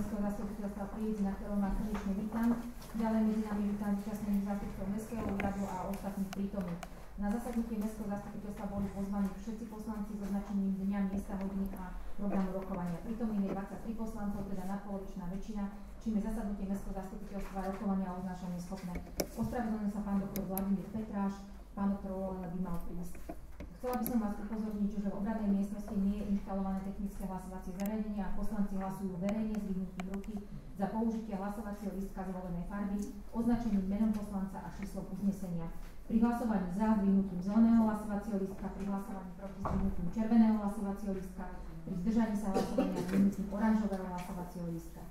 Mestského zastupiteľstva Prievidzi, na ktorom vás srdečne vítam. Ďalej medzi nami vítam zúčastnených zástupcov Mestského úradu a ostatných prítomných. Na zasadnutie Mestského zastupiteľstva boli pozvaní všetci poslanci s označením dňa, miesta, hodiny a programu rokovania. Prítomných je 23 poslancov, teda nadpolovičná väčšina, čím je zasadnutie Mestského zastupiteľstva rokovania a označenie schopné. Ospravedlňujem sa pán doktor Vladimír Petráš, pán doktor Olena by mal prísť. Chcela by som vás upozorniť, že v obradnej miestnosti nie je inštalované technické hlasovacie zariadenie a poslanci hlasujú verejne s vyhnutím ruky za použitie hlasovacieho lístka zvolenej farby, označeným menom poslanca a číslom uznesenia. Pri hlasovaní za s vyhnutím zeleného hlasovacieho lístka, pri hlasovaní proti s vyhnutím červeného hlasovacieho lístka, pri zdržaní sa hlasovania s vyhnutím oranžového hlasovacieho lístka.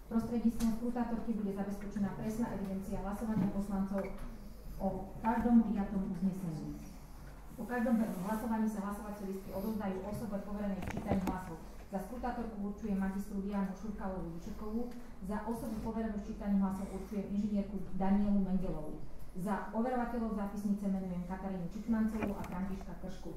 Prostredníctvom skrutátorky bude zabezpečená presná evidencia hlasovania poslancov o každom prijatom uznesení. Po každom hlasovaní sa hlasovacie lístky odovzdajú osobe poverenej v čítaní hlasov. Za skrutátorku určujem magistru Dianu Šurkalovú-Dučekovú, za osobu poverenú v čítaní hlasov určujem inžinierku Danielu Mendelovú. Za overovateľov zápisnice menujem Katarínu Čičmancovú a Františka Kršku.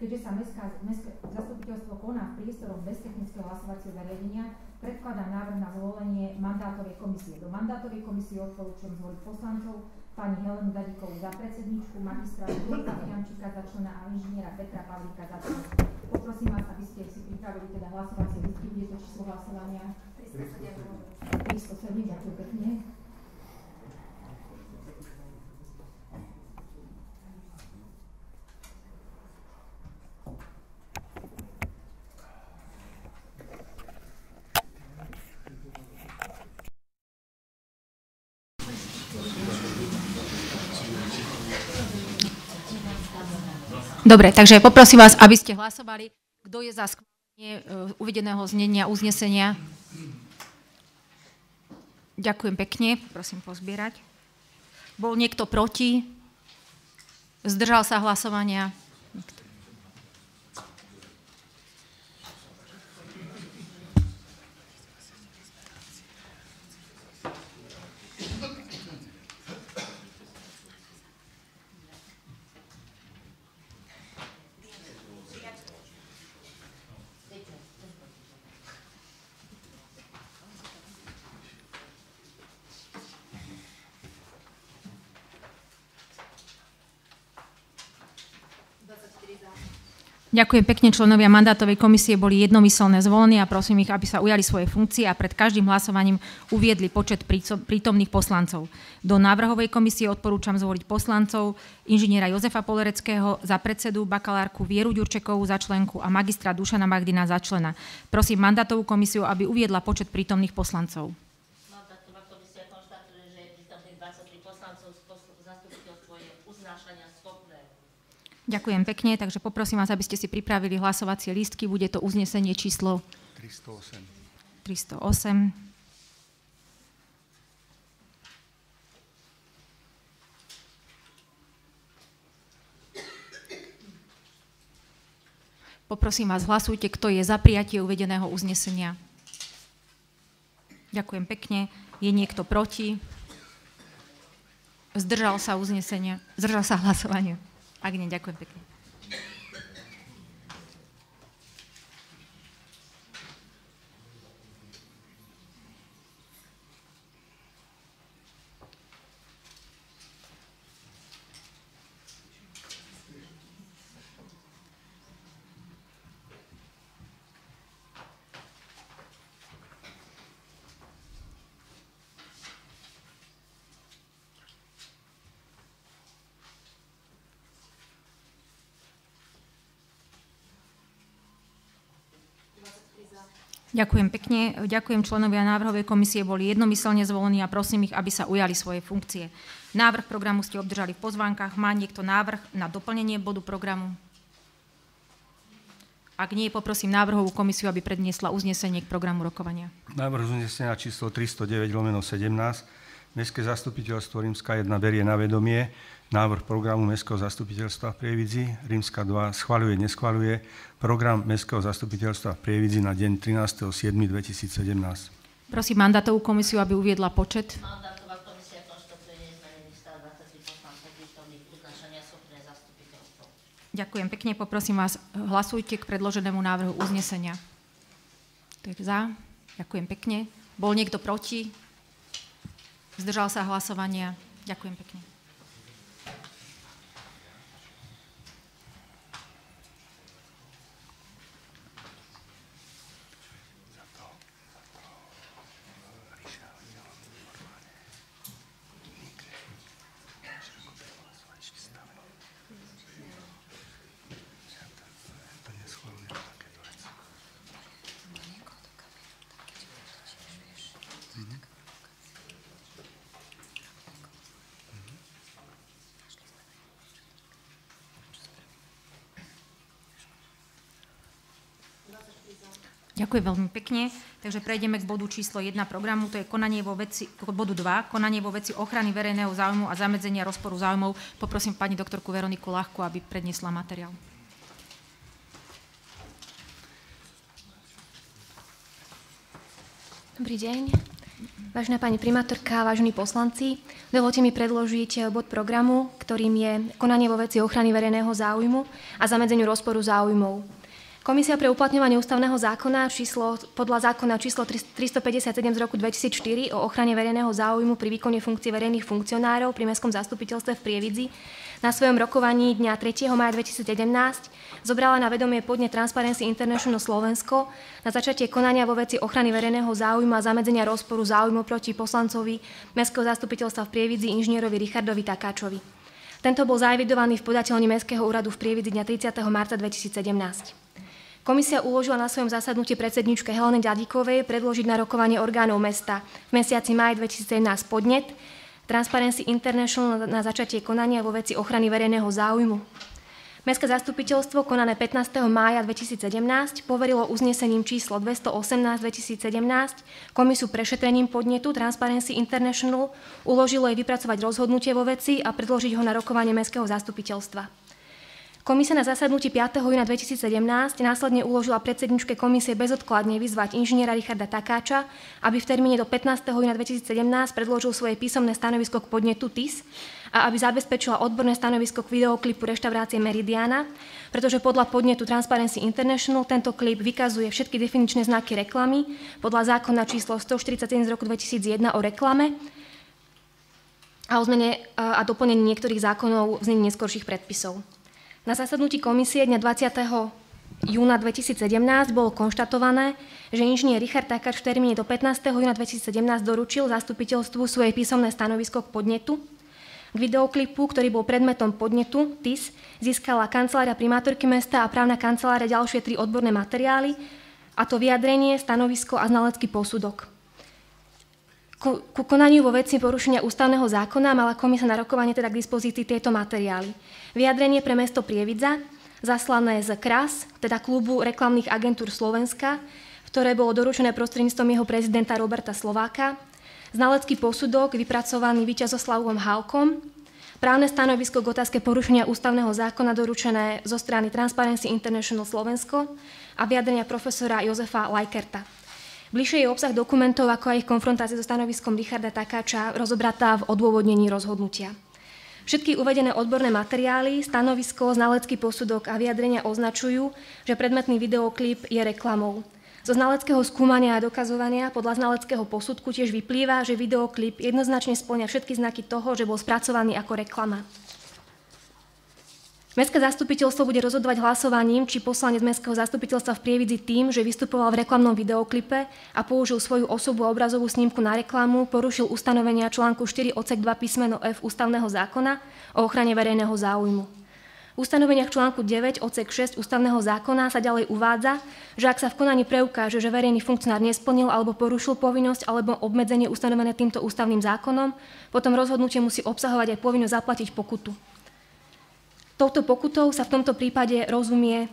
Keďže sa Mestské zastupiteľstvo koná v priestoroch bez technického hlasovacieho zariadenia, predkladám návrh na zvolenie mandátovej komisie. Do mandátovej komisie odporúčam zvoliť poslancov pani Helenu Dadikovú za predsedničku, magistra Jurka Fiančíka za člena a inžiniera Petra Pavlíka za člena. Poprosím vás, aby ste si pripravili teda hlasovacie lístky. Bude to číslo hlasovania 307. Ďakujem pekne. Dobre, takže poprosím vás, aby ste hlasovali. Kto je za schválenie uvedeného znenia uznesenia? Ďakujem pekne. Prosím pozbierať. Bol niekto proti? Zdržal sa hlasovania? Nikto. Ďakujem pekne, členovia mandátovej komisie boli jednomyselne zvolení a prosím ich, aby sa ujali svoje funkcie a pred každým hlasovaním uviedli počet prítomných poslancov. Do návrhovej komisie odporúčam zvoliť poslancov inžiniera Jozefa Polereckého za predsedu, bakalárku Vieru Ďurčekovú za členku a magistra Dušana Magdina za člena. Prosím mandátovú komisiu, aby uviedla počet prítomných poslancov. Mandátová komisia konštatuje, že je prítomných 23 poslancov, zastupiteľstvo je uznášania schopné. Ďakujem pekne, takže poprosím vás, aby ste si pripravili hlasovacie lístky. Bude to uznesenie číslo 308. Poprosím vás, hlasujte, kto je za prijatie uvedeného uznesenia. Ďakujem pekne. Je niekto proti? Zdržal sa uznesenia? Zdržal sa hlasovania? Ak nie, ďakujem pekne. Ďakujem pekne. Ďakujem, členovia návrhovej komisie boli jednomyselne zvolení a prosím ich, aby sa ujali svoje funkcie. Návrh programu ste obdržali v pozvánkach. Má niekto návrh na doplnenie bodu programu? Ak nie, poprosím návrhovú komisiu, aby predniesla uznesenie k programu rokovania. Návrh uznesenia číslo 309/17. Mestské zastupiteľstvo Rímska 1 berie na vedomie návrh programu Mestského zastupiteľstva v Prievidzi, Rímska 2 schvaľuje, neschvaľuje program Mestského zastupiteľstva v Prievidzi na deň 13.7.2017. Prosím mandátovú komisiu, aby uviedla počet. Mandátová komisia konštatuje nezmenený stav 23 poslancov prítomných uznášania schopné zastupiteľstvo. Ďakujem pekne, poprosím vás, hlasujte k predloženému návrhu uznesenia. To je za. Ďakujem pekne. Bol niekto proti? Zdržal sa hlasovania? Ďakujem pekne. Ďakujem veľmi pekne. Takže prejdeme k bodu číslo 1 programu, to je konanie vo veci, bodu 2, konanie vo veci ochrany verejného záujmu a zamedzenia rozporu záujmov. Poprosím pani doktorku Veroniku Ľahku, aby predniesla materiál. Dobrý deň. Vážená pani primátorka, vážení poslanci, dovolte mi predložiť bod programu, ktorým je konanie vo veci ochrany verejného záujmu a zamedzeniu rozporu záujmov. Komisia pre uplatňovanie ústavného zákona podľa zákona číslo 357 z roku 2004 o ochrane verejného záujmu pri výkone funkcií verejných funkcionárov pri Mestskom zastupiteľstve v Prievidzi na svojom rokovaní dňa 3. mája 2017 zobrala na vedomie podnet Transparency International Slovensko na začatie konania vo veci ochrany verejného záujmu a zamedzenia rozporu záujmu proti poslancovi Mestského zastupiteľstva v Prievidzi inžinierovi Richardovi Takáčovi. Tento bol zaevidovaný v podateľni Mestského úradu v Prievidzi dňa 30. marca 2017. Komisia uložila na svojom zasadnutí predsedničke Helene Ďadíkovej predložiť na rokovanie orgánov mesta v mesiaci máj 2017 podnet Transparency International na začatie konania vo veci ochrany verejného záujmu. Mestské zastupiteľstvo konané 15. mája 2017 poverilo uznesením číslo 218/2017 komisiu prešetrením podnetu Transparency International, uložilo jej vypracovať rozhodnutie vo veci a predložiť ho na rokovanie Mestského zastupiteľstva. Komisia na zasadnutí 5. júna 2017 následne uložila predsedničke komisie bezodkladne vyzvať inžiniera Richarda Takáča, aby v termíne do 15. júna 2017 predložil svoje písomné stanovisko k podnetu TIS a aby zabezpečila odborné stanovisko k videoklipu reštaurácie Meridiana, pretože podľa podnetu Transparency International tento klip vykazuje všetky definičné znaky reklamy podľa zákona číslo 147 z roku 2001 o reklame a o zmene a doplnení niektorých zákonov v znení neskorších predpisov. Na zasadnutí komisie dňa 20. júna 2017 bolo konštatované, že inžinier Richard Takáč v termíne do 15. júna 2017 doručil zastupiteľstvu svoje písomné stanovisko k podnetu. K videoklipu, ktorý bol predmetom podnetu TIS, získala kancelária primátorky mesta a právna kancelária ďalšie 3 odborné materiály, a to vyjadrenie, stanovisko a znalecký posudok. Ku konaniu vo veci porušenia ústavného zákona mala komisia na rokovanie teda k dispozícii tieto materiály. Vyjadrenie pre mesto Prievidza, zaslané z KRAS, teda Klubu reklamných agentúr Slovenska, ktoré bolo doručené prostredníctvom jeho prezidenta Roberta Slováka, znalecký posudok vypracovaný Víťazoslavom Hálkom, právne stanovisko k otázke porušenia ústavného zákona doručené zo strany Transparency International Slovensko a vyjadrenia profesora Jozefa Lajkerta. Bližšie je obsah dokumentov, ako aj ich konfrontácia so stanoviskom Richarda Takáča rozobratá v odôvodnení rozhodnutia. Všetky uvedené odborné materiály, stanovisko, znalecký posudok a vyjadrenia označujú, že predmetný videoklip je reklamou. Zo znaleckého skúmania a dokazovania podľa znaleckého posudku tiež vyplýva, že videoklip jednoznačne spĺňa všetky znaky toho, že bol spracovaný ako reklama. Mestské zastupiteľstvo bude rozhodovať hlasovaním, či poslanec Mestského zastupiteľstva v Prievidzi tým, že vystupoval v reklamnom videoklipe a použil svoju osobu a obrazovú snímku na reklamu, porušil ustanovenia článku 4 odsek 2 písmeno F ústavného zákona o ochrane verejného záujmu. V ustanoveniach článku 9 odsek 6 ústavného zákona sa ďalej uvádza, že ak sa v konaní preukáže, že verejný funkcionár nesplnil alebo porušil povinnosť alebo obmedzenie ustanovené týmto ústavným zákonom, potom rozhodnutie musí obsahovať aj povinnosť zaplatiť pokutu. Touto pokutou sa v tomto prípade rozumie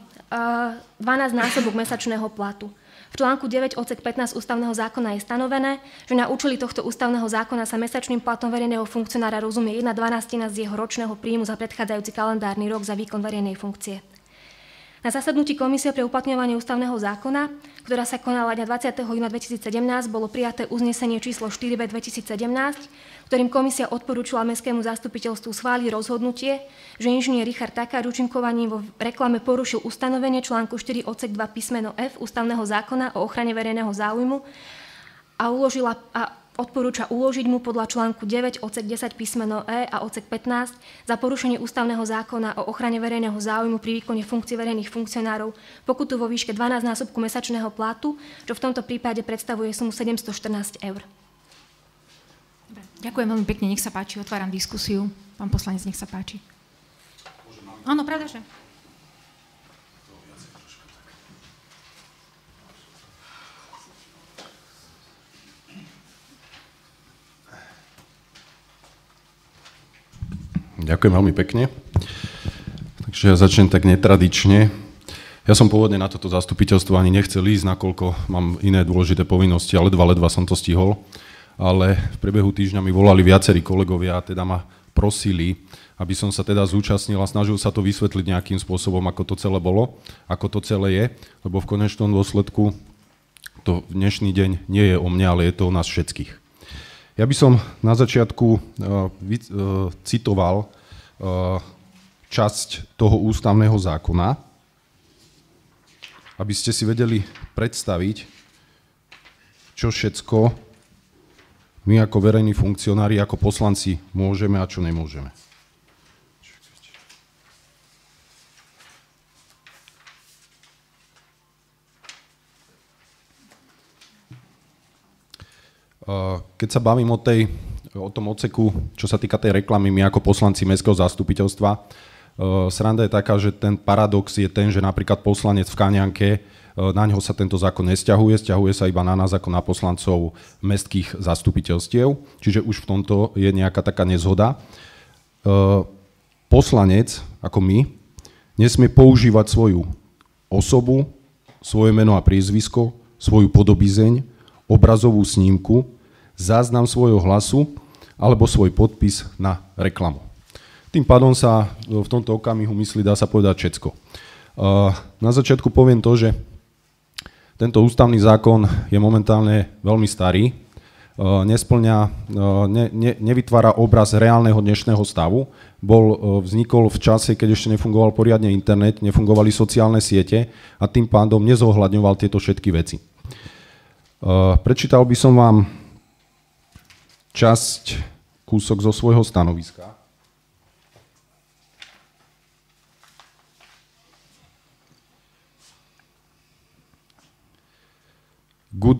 12-násobok mesačného platu. V článku 9 odsek 15 ústavného zákona je stanovené, že na účely tohto ústavného zákona sa mesačným platom verejného funkcionára rozumie 1/12 z jeho ročného príjmu za predchádzajúci kalendárny rok za výkon verejnej funkcie. Na zasadnutí Komisie pre uplatňovanie ústavného zákona, ktorá sa konala dňa 20. júna 2017, bolo prijaté uznesenie číslo 4b 2017, ktorým komisia odporúčila Mestskému zastupiteľstvu schváliť rozhodnutie, že inžinier Richard Takáč účinkovaním vo reklame porušil ustanovenie článku 4 odsek 2 písmeno F ústavného zákona o ochrane verejného záujmu a odporúča uložiť mu podľa článku 9 odsek 10 písmeno E a odsek 15 za porušenie ústavného zákona o ochrane verejného záujmu pri výkone funkcií verejných funkcionárov pokutu vo výške 12-násobku mesačného platu, čo v tomto prípade predstavuje sumu 714 eur. Ďakujem veľmi pekne, nech sa páči, otváram diskusiu. Pán poslanec, nech sa páči. Áno, pravda, že? Ďakujem veľmi pekne. Takže ja začnem tak netradične. Ja som pôvodne na toto zastupiteľstvo ani nechcel ísť, nakoľko mám iné dôležité povinnosti, ale ledva som to stihol. Ale v priebehu týždňa mi volali viacerí kolegovia a teda ma prosili, aby som sa teda zúčastnil a snažil sa to vysvetliť nejakým spôsobom, ako to celé bolo, ako to celé je, lebo v konečnom dôsledku to dnešný deň nie je o mne, ale je to o nás všetkých. Ja by som na začiatku citoval časť toho ústavného zákona, aby ste si vedeli predstaviť, čo všetko my ako verejní funkcionári, ako poslanci môžeme a čo nemôžeme. Keď sa bavím o tom odseku, čo sa týka tej reklamy, my ako poslanci mestského zastupiteľstva, sranda je taká, že ten paradox je ten, že napríklad poslanec v Káňanke, na ňo sa tento zákon nesťahuje, sťahuje sa iba na nás ako na poslancov mestských zastupiteľstiev, čiže už v tomto je nejaká taká nezhoda. Poslanec, ako my, nesmie používať svoju osobu, svoje meno a priezvisko, svoju podobizeň, obrazovú snímku, záznam svojho hlasu alebo svoj podpis na reklamu. Tým pádom sa v tomto okamihu myslí, dá sa povedať, všetko. Na začiatku poviem to, že tento ústavný zákon je momentálne veľmi starý, nevytvára obraz reálneho dnešného stavu. Vznikol v čase, keď ešte nefungoval poriadne internet, nefungovali sociálne siete a tým pádom nezohľadňoval tieto všetky veci. Prečítal by som vám kúsok zo svojho stanoviska.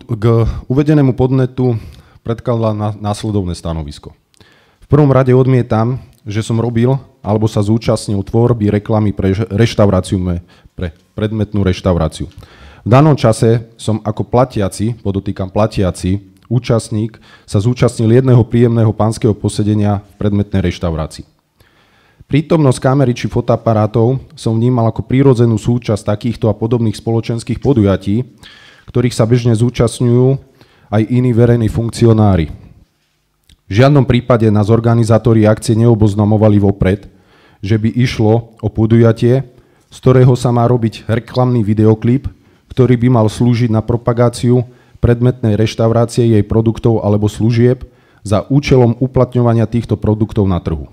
K uvedenému podnetu predkladá následovné stanovisko. V prvom rade odmietam, že som robil alebo sa zúčastnil tvorby reklamy pre predmetnú reštauráciu. V danom čase som ako platiaci, podotýkam platiaci, účastník sa zúčastnil jedného príjemného pánskeho posedenia v predmetnej reštaurácii. Prítomnosť kamery či fotoaparátov som vnímal ako prírodzenú súčasť takýchto a podobných spoločenských podujatí, ktorých sa bežne zúčastňujú aj iní verejní funkcionári. V žiadnom prípade nás organizátori akcie neoboznamovali vopred, že by išlo o podujatie, z ktorého sa má robiť reklamný videoklip, ktorý by mal slúžiť na propagáciu predmetnej reštaurácie, jej produktov alebo služieb za účelom uplatňovania týchto produktov na trhu.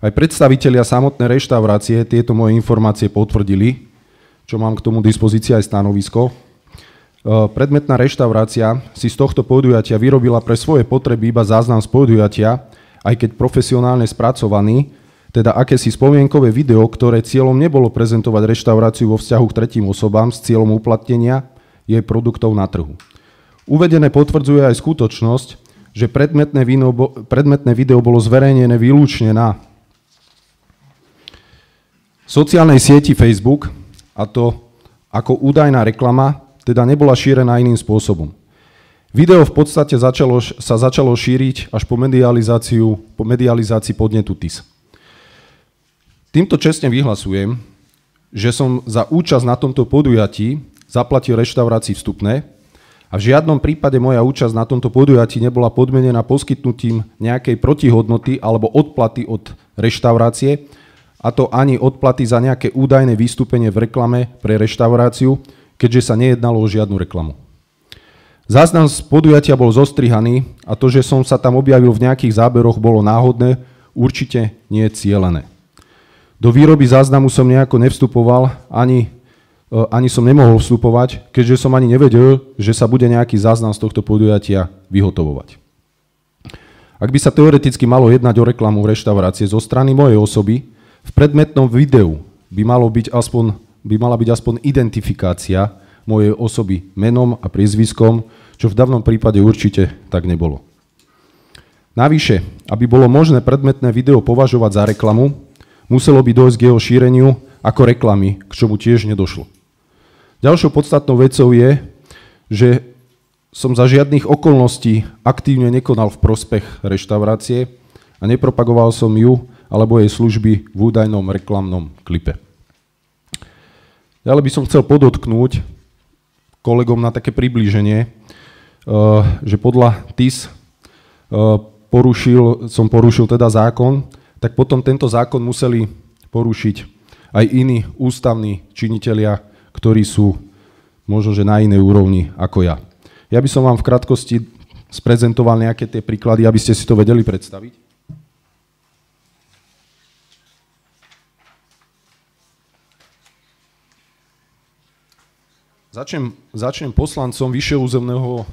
Aj predstavitelia samotnej reštaurácie tieto moje informácie potvrdili, čo mám k tomu dispozícii aj stanovisko. Predmetná reštaurácia si z tohto podujatia vyrobila pre svoje potreby iba záznam z podujatia, aj keď profesionálne spracovaný, teda akési spomienkové video, ktoré cieľom nebolo prezentovať reštauráciu vo vzťahu k tretím osobám s cieľom uplatnenia jej produktov na trhu. Uvedené potvrdzuje aj skutočnosť, že predmetné video bolo zverejnené výlučne na sociálnej sieti Facebook, a to ako údajná reklama, teda nebola šírená iným spôsobom. Video v podstate sa začalo šíriť až po medializácii podnetu TIS. Týmto čestne vyhlasujem, že som za účasť na tomto podujatí zaplatil reštaurácii vstupné a v žiadnom prípade moja účasť na tomto podujatí nebola podmienená poskytnutím nejakej protihodnoty alebo odplaty od reštaurácie, a to ani odplaty za nejaké údajné vystúpenie v reklame pre reštauráciu, keďže sa nejednalo o žiadnu reklamu. Záznam z podujatia bol zostrihaný a to, že som sa tam objavil v nejakých záberoch, bolo náhodné, určite nie cielené. Do výroby záznamu som nejako nevstupoval, ani ani som nemohol vstupovať, keďže som ani nevedel, že sa bude nejaký záznam z tohto podujatia vyhotovovať. Ak by sa teoreticky malo jednať o reklamu reštaurácie zo strany mojej osoby, v predmetnom videu by mala byť aspoň identifikácia mojej osoby menom a priezviskom, čo v danom prípade určite tak nebolo. Navyše, aby bolo možné predmetné video považovať za reklamu, muselo by dojsť k jeho šíreniu ako reklamy, k čomu tiež nedošlo. Ďalšou podstatnou vecou je, že som za žiadnych okolností aktívne nekonal v prospech reštaurácie a nepropagoval som ju alebo jej služby v údajnom reklamnom klipe. Ďalej by som chcel podotknúť kolegom na také priblíženie, že podľa TIS som porušil teda zákon, tak potom tento zákon museli porušiť aj iní ústavní činitelia, ktorí sú možno, že na inej úrovni ako ja. Ja by som vám v krátkosti sprezentoval nejaké tie príklady, aby ste si to vedeli predstaviť. Začnem poslancom vyššieho územného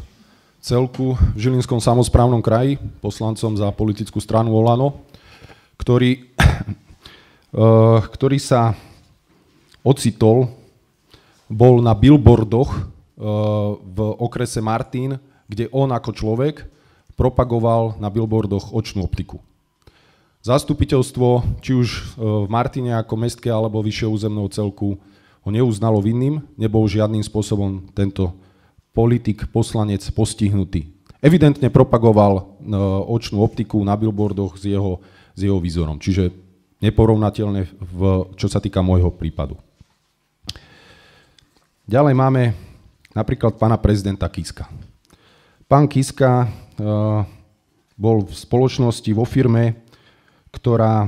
celku v Žilinskom samosprávnom kraji, poslancom za politickú stranu Olano, ktorý sa ocitol, bol na billboardoch v okrese Martin, kde on ako človek propagoval na billboardoch očnú optiku. Zastupiteľstvo, či už v Martine ako mestské alebo vyššieho územného celku, ho neuznalo vinným, nebol žiadnym spôsobom tento politik, poslanec postihnutý. Evidentne propagoval očnú optiku na billboardoch s jeho výzorom, čiže neporovnateľné, čo sa týka môjho prípadu. Ďalej máme napríklad pána prezidenta Kiska. Pán Kiska bol v spoločnosti vo firme, ktorá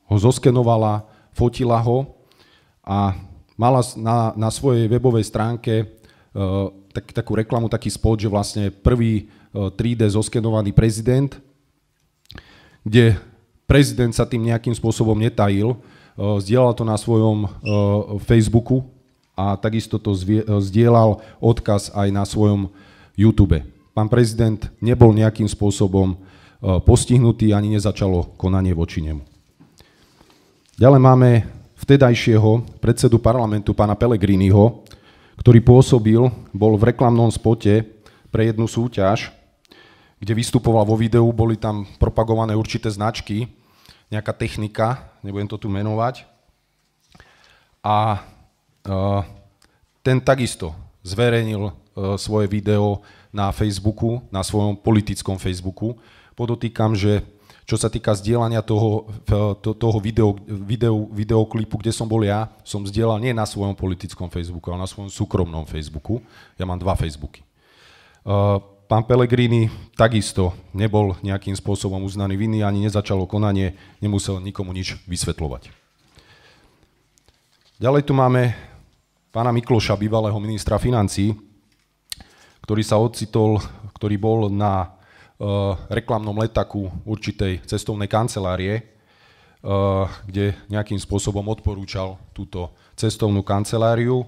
ho zoskenovala, fotila ho a mala na svojej webovej stránke takú reklamu, taký spot, že vlastne prvý 3D zoskenovaný prezident, kde prezident sa tým nejakým spôsobom netajil, zdieľal to na svojom Facebooku, a takisto to zdieľal odkaz aj na svojom YouTube. Pán prezident nebol nejakým spôsobom postihnutý, ani nezačalo konanie voči nemu. Ďalej máme vtedajšieho predsedu parlamentu, pána Pellegriniho, ktorý bol v reklamnom spote pre jednu súťaž, kde vystupoval vo videu, boli tam propagované určité značky, nejaká technika, nebudem to tu menovať, a ten takisto zverejnil svoje video na Facebooku, na svojom politickom Facebooku. Podotýkam, že čo sa týka zdieľania toho videoklipu, kde som bol ja, som zdieľal nie na svojom politickom Facebooku, ale na svojom súkromnom Facebooku. Ja mám 2 Facebooky. Pán Pellegrini takisto nebol nejakým spôsobom uznaný vinný, ani nezačalo konanie, nemusel nikomu nič vysvetľovať. Ďalej tu máme pána Mikloša, bývalého ministra financií, ktorý bol na reklamnom letaku určitej cestovnej kancelárie, kde nejakým spôsobom odporúčal túto cestovnú kanceláriu.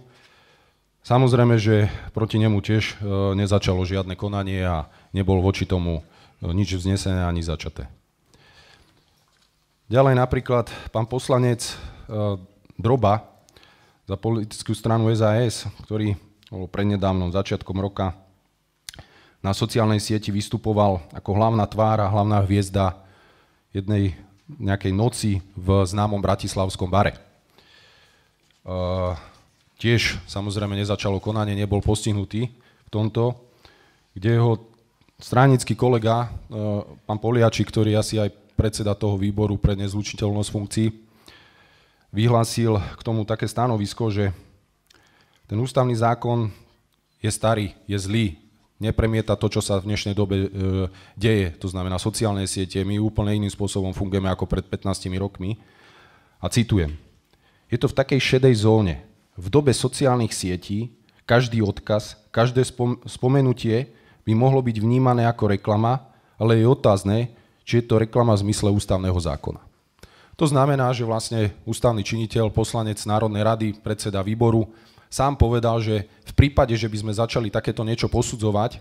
Samozrejme, že proti nemu tiež nezačalo žiadne konanie a nebol voči tomu nič vznesené ani začaté. Ďalej napríklad pán poslanec Droba za politickú stranu SAS, ktorý bol prednedávnom začiatkom roka na sociálnej sieti vystupoval ako hlavná tvár a hlavná hviezda jednej nejakej noci v známom bratislavskom bare. Tiež samozrejme nezačalo konanie, nebol postihnutý v tomto, kde jeho stranický kolega, pán Poliačik, ktorý asi aj predseda toho výboru pre nezlučiteľnosť funkcií, vyhlásil k tomu také stanovisko, že ten ústavný zákon je starý, je zlý, nepremieta to, čo sa v dnešnej dobe deje, to znamená sociálne siete, my úplne iným spôsobom fungujeme ako pred 15 rokmi. A citujem, je to v takej šedej zóne. V dobe sociálnych sietí každý odkaz, každé spomenutie by mohlo byť vnímané ako reklama, ale je otázne, či je to reklama v zmysle ústavného zákona. To znamená, že vlastne ústavný činiteľ, poslanec Národnej rady, predseda výboru sám povedal, že v prípade, že by sme začali takéto niečo posudzovať,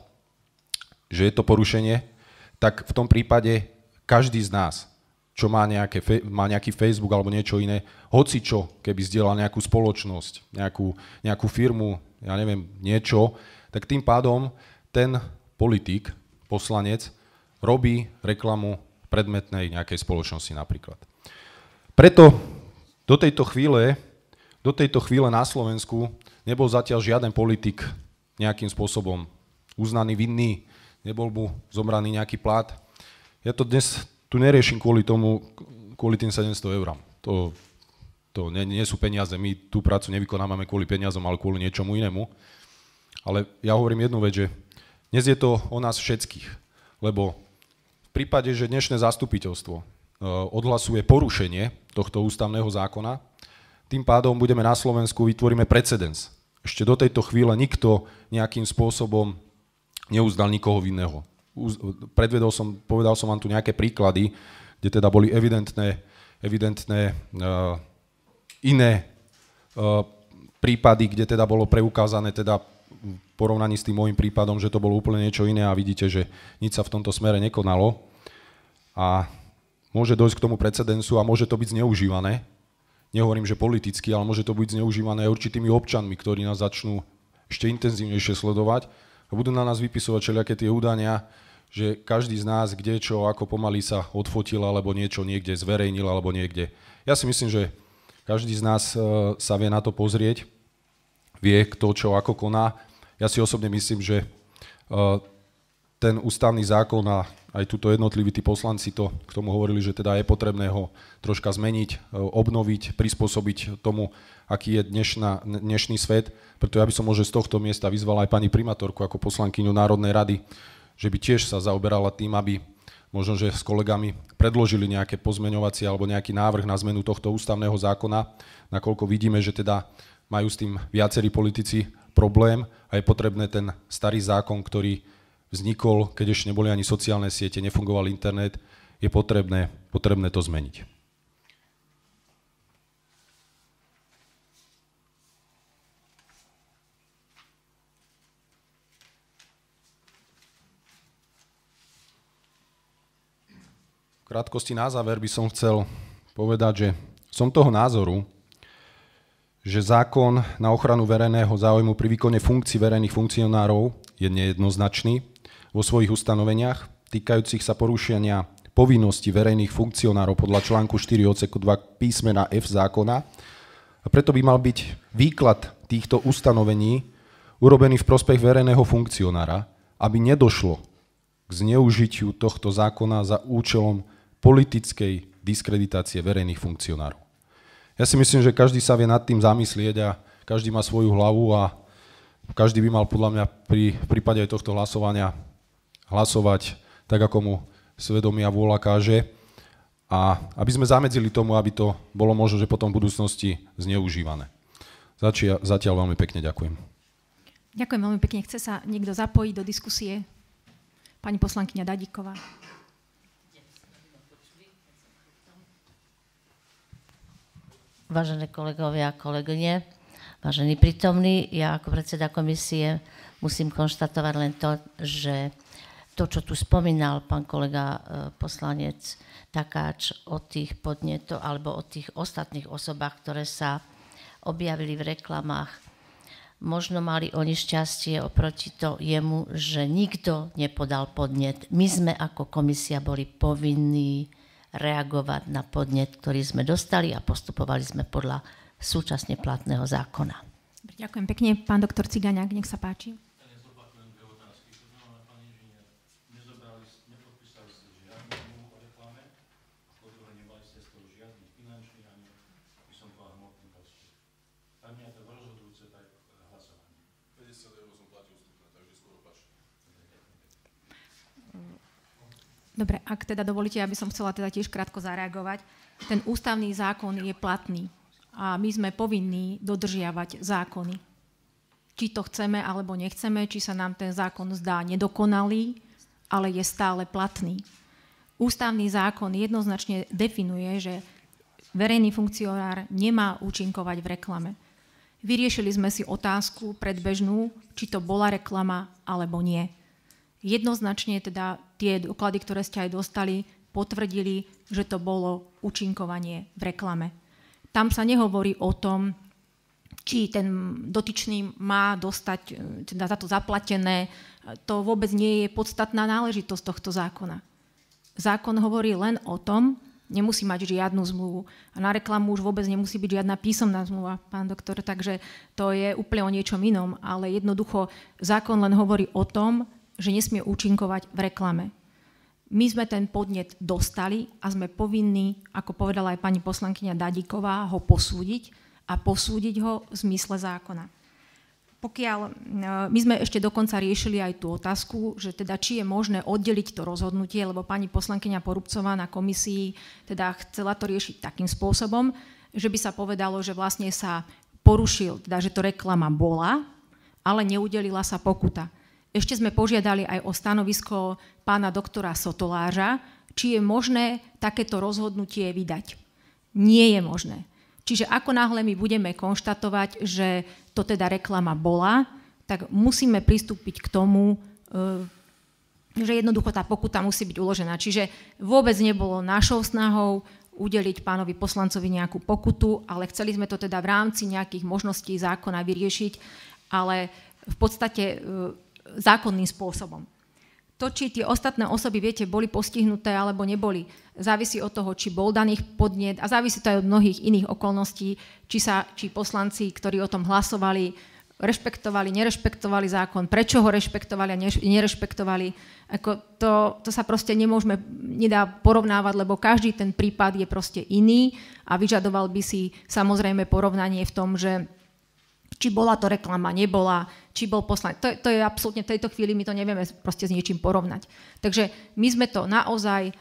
že je to porušenie, tak v tom prípade každý z nás, čo má nejaký Facebook alebo niečo iné, hocičo, keby zdieľal nejakú spoločnosť, nejakú firmu, ja neviem, niečo, tak tým pádom ten politik, poslanec, robí reklamu predmetnej nejakej spoločnosti napríklad. Preto do tejto chvíle na Slovensku nebol zatiaľ žiaden politik nejakým spôsobom uznaný vinný, nebol mu zobraný nejaký plat. Ja to dnes tu neriešim kvôli tým 700 €. To nie sú peniaze, my tú prácu nevykonávame kvôli peniazom, ale kvôli niečomu inému. Ale ja hovorím jednu vec, že dnes je to o nás všetkých, lebo v prípade, že dnešné zastupiteľstvo odhlasuje porušenie tohto ústavného zákona, tým pádom budeme na Slovensku, vytvoríme precedens. Ešte do tejto chvíle nikto nejakým spôsobom neuznal nikoho vinného. Povedal som vám tu nejaké príklady, kde teda boli evidentné iné prípady, kde teda bolo preukázané teda v porovnaní s tým môjim prípadom, že to bolo úplne niečo iné a vidíte, že nič sa v tomto smere nekonalo. A môže dojsť k tomu precedensu a môže to byť zneužívané. Nehovorím, že politicky, ale môže to byť zneužívané aj určitými občanmi, ktorí nás začnú ešte intenzívnejšie sledovať a budú na nás vypisovať všelijaké tie údania, že každý z nás kde čo, ako pomaly sa odfotil, alebo niečo niekde zverejnil, alebo niekde. Ja si myslím, že každý z nás sa vie na to pozrieť, vie kto čo ako koná. Ja si osobne myslím, že ten ústavný zákon a aj tuto jednotliví tí poslanci to k tomu hovorili, že teda je potrebné ho troška zmeniť, obnoviť, prispôsobiť tomu, aký je dnešný svet. Preto ja by som možno z tohto miesta vyzval aj pani primátorku ako poslankyňu Národnej rady, že by tiež sa zaoberala tým, aby možno, že s kolegami predložili nejaké pozmeňovacie alebo nejaký návrh na zmenu tohto ústavného zákona, nakoľko vidíme, že teda majú s tým viacerí politici problém a je potrebné ten starý zákon, ktorý vznikol, keď ešte neboli ani sociálne siete, nefungoval internet, je potrebné to zmeniť. V krátkosti na záver by som chcel povedať, že som toho názoru, že zákon na ochranu verejného záujmu pri výkone funkcií verejných funkcionárov je nejednoznačný vo svojich ustanoveniach týkajúcich sa porušenia povinností verejných funkcionárov podľa článku 4 odseku 2 písmena F zákona a preto by mal byť výklad týchto ustanovení urobený v prospech verejného funkcionára, aby nedošlo k zneužitiu tohto zákona za účelom politickej diskreditácie verejných funkcionárov. Ja si myslím, že každý sa vie nad tým zamyslieť a každý má svoju hlavu a každý by mal podľa mňa pri prípade aj tohto hlasovania hlasovať tak, ako mu svedomia vôľa káže a aby sme zamedzili tomu, aby to bolo možno, že potom v budúcnosti zneužívané. Zatiaľ veľmi pekne ďakujem. Ďakujem veľmi pekne. Chce sa niekto zapojiť do diskusie? Pani poslankyňa Dadíková. Vážené kolegovia a kolegyne, vážení prítomní, ja ako predseda komisie musím konštatovať len to, že to, čo tu spomínal pán kolega poslanec Takáč o tých podnetoch alebo o tých ostatných osobách, ktoré sa objavili v reklamách, možno mali oni šťastie oproti jemu, že nikto nepodal podnet. My sme ako komisia boli povinní reagovať na podnet, ktorý sme dostali a postupovali sme podľa súčasne platného zákona. Ďakujem pekne. Pán doktor Cigaňák, nech sa páči. Dobre, ak teda dovolíte, aby som chcela teda tiež krátko zareagovať. Ten ústavný zákon je platný a my sme povinní dodržiavať zákony. Či to chceme alebo nechceme, či sa nám ten zákon zdá nedokonalý, ale je stále platný. Ústavný zákon jednoznačne definuje, že verejný funkcionár nemá účinkovať v reklame. Vyriešili sme si otázku predbežnú, či to bola reklama alebo nie. Jednoznačne teda tie doklady, ktoré ste aj dostali, potvrdili, že to bolo účinkovanie v reklame. Tam sa nehovorí o tom, či ten dotyčný má dostať teda za to zaplatené. To vôbec nie je podstatná náležitosť tohto zákona. Zákon hovorí len o tom, nemusí mať žiadnu zmluvu. A na reklamu už vôbec nemusí byť žiadna písomná zmluva, pán doktor, takže to je úplne o niečom inom. Ale jednoducho zákon len hovorí o tom, že nesmie účinkovať v reklame. My sme ten podnet dostali a sme povinní, ako povedala aj pani poslankyňa Dadíková, ho posúdiť a posúdiť ho v zmysle zákona. My sme ešte dokonca riešili aj tú otázku, že teda či je možné oddeliť to rozhodnutie, lebo pani poslankyňa Porubcová na komisii teda chcela to riešiť takým spôsobom, že by sa povedalo, že vlastne sa porušil, teda že to reklama bola, ale neudelila sa pokuta. Ešte sme požiadali aj o stanovisko pána doktora Sotolářa, či je možné takéto rozhodnutie vydať. Nie je možné. Čiže ako náhle my budeme konštatovať, že to teda reklama bola, tak musíme pristúpiť k tomu, že jednoducho tá pokuta musí byť uložená. Čiže vôbec nebolo našou snahou udeliť pánovi poslancovi nejakú pokutu, ale chceli sme to teda v rámci nejakých možností zákona vyriešiť, ale v podstate zákonným spôsobom. To, či tie ostatné osoby, viete, boli postihnuté alebo neboli, závisí od toho, či bol daný podnet a závisí to aj od mnohých iných okolností, či poslanci, ktorí o tom hlasovali, rešpektovali, nerešpektovali zákon, prečo ho rešpektovali a nerešpektovali. To sa proste nedá porovnávať, lebo každý ten prípad je proste iný a vyžadoval by si samozrejme porovnanie v tom, že či bola to reklama, nebola, či bol poslanec. To je absolútne, v tejto chvíli my to nevieme proste s niečím porovnať. Takže my sme to naozaj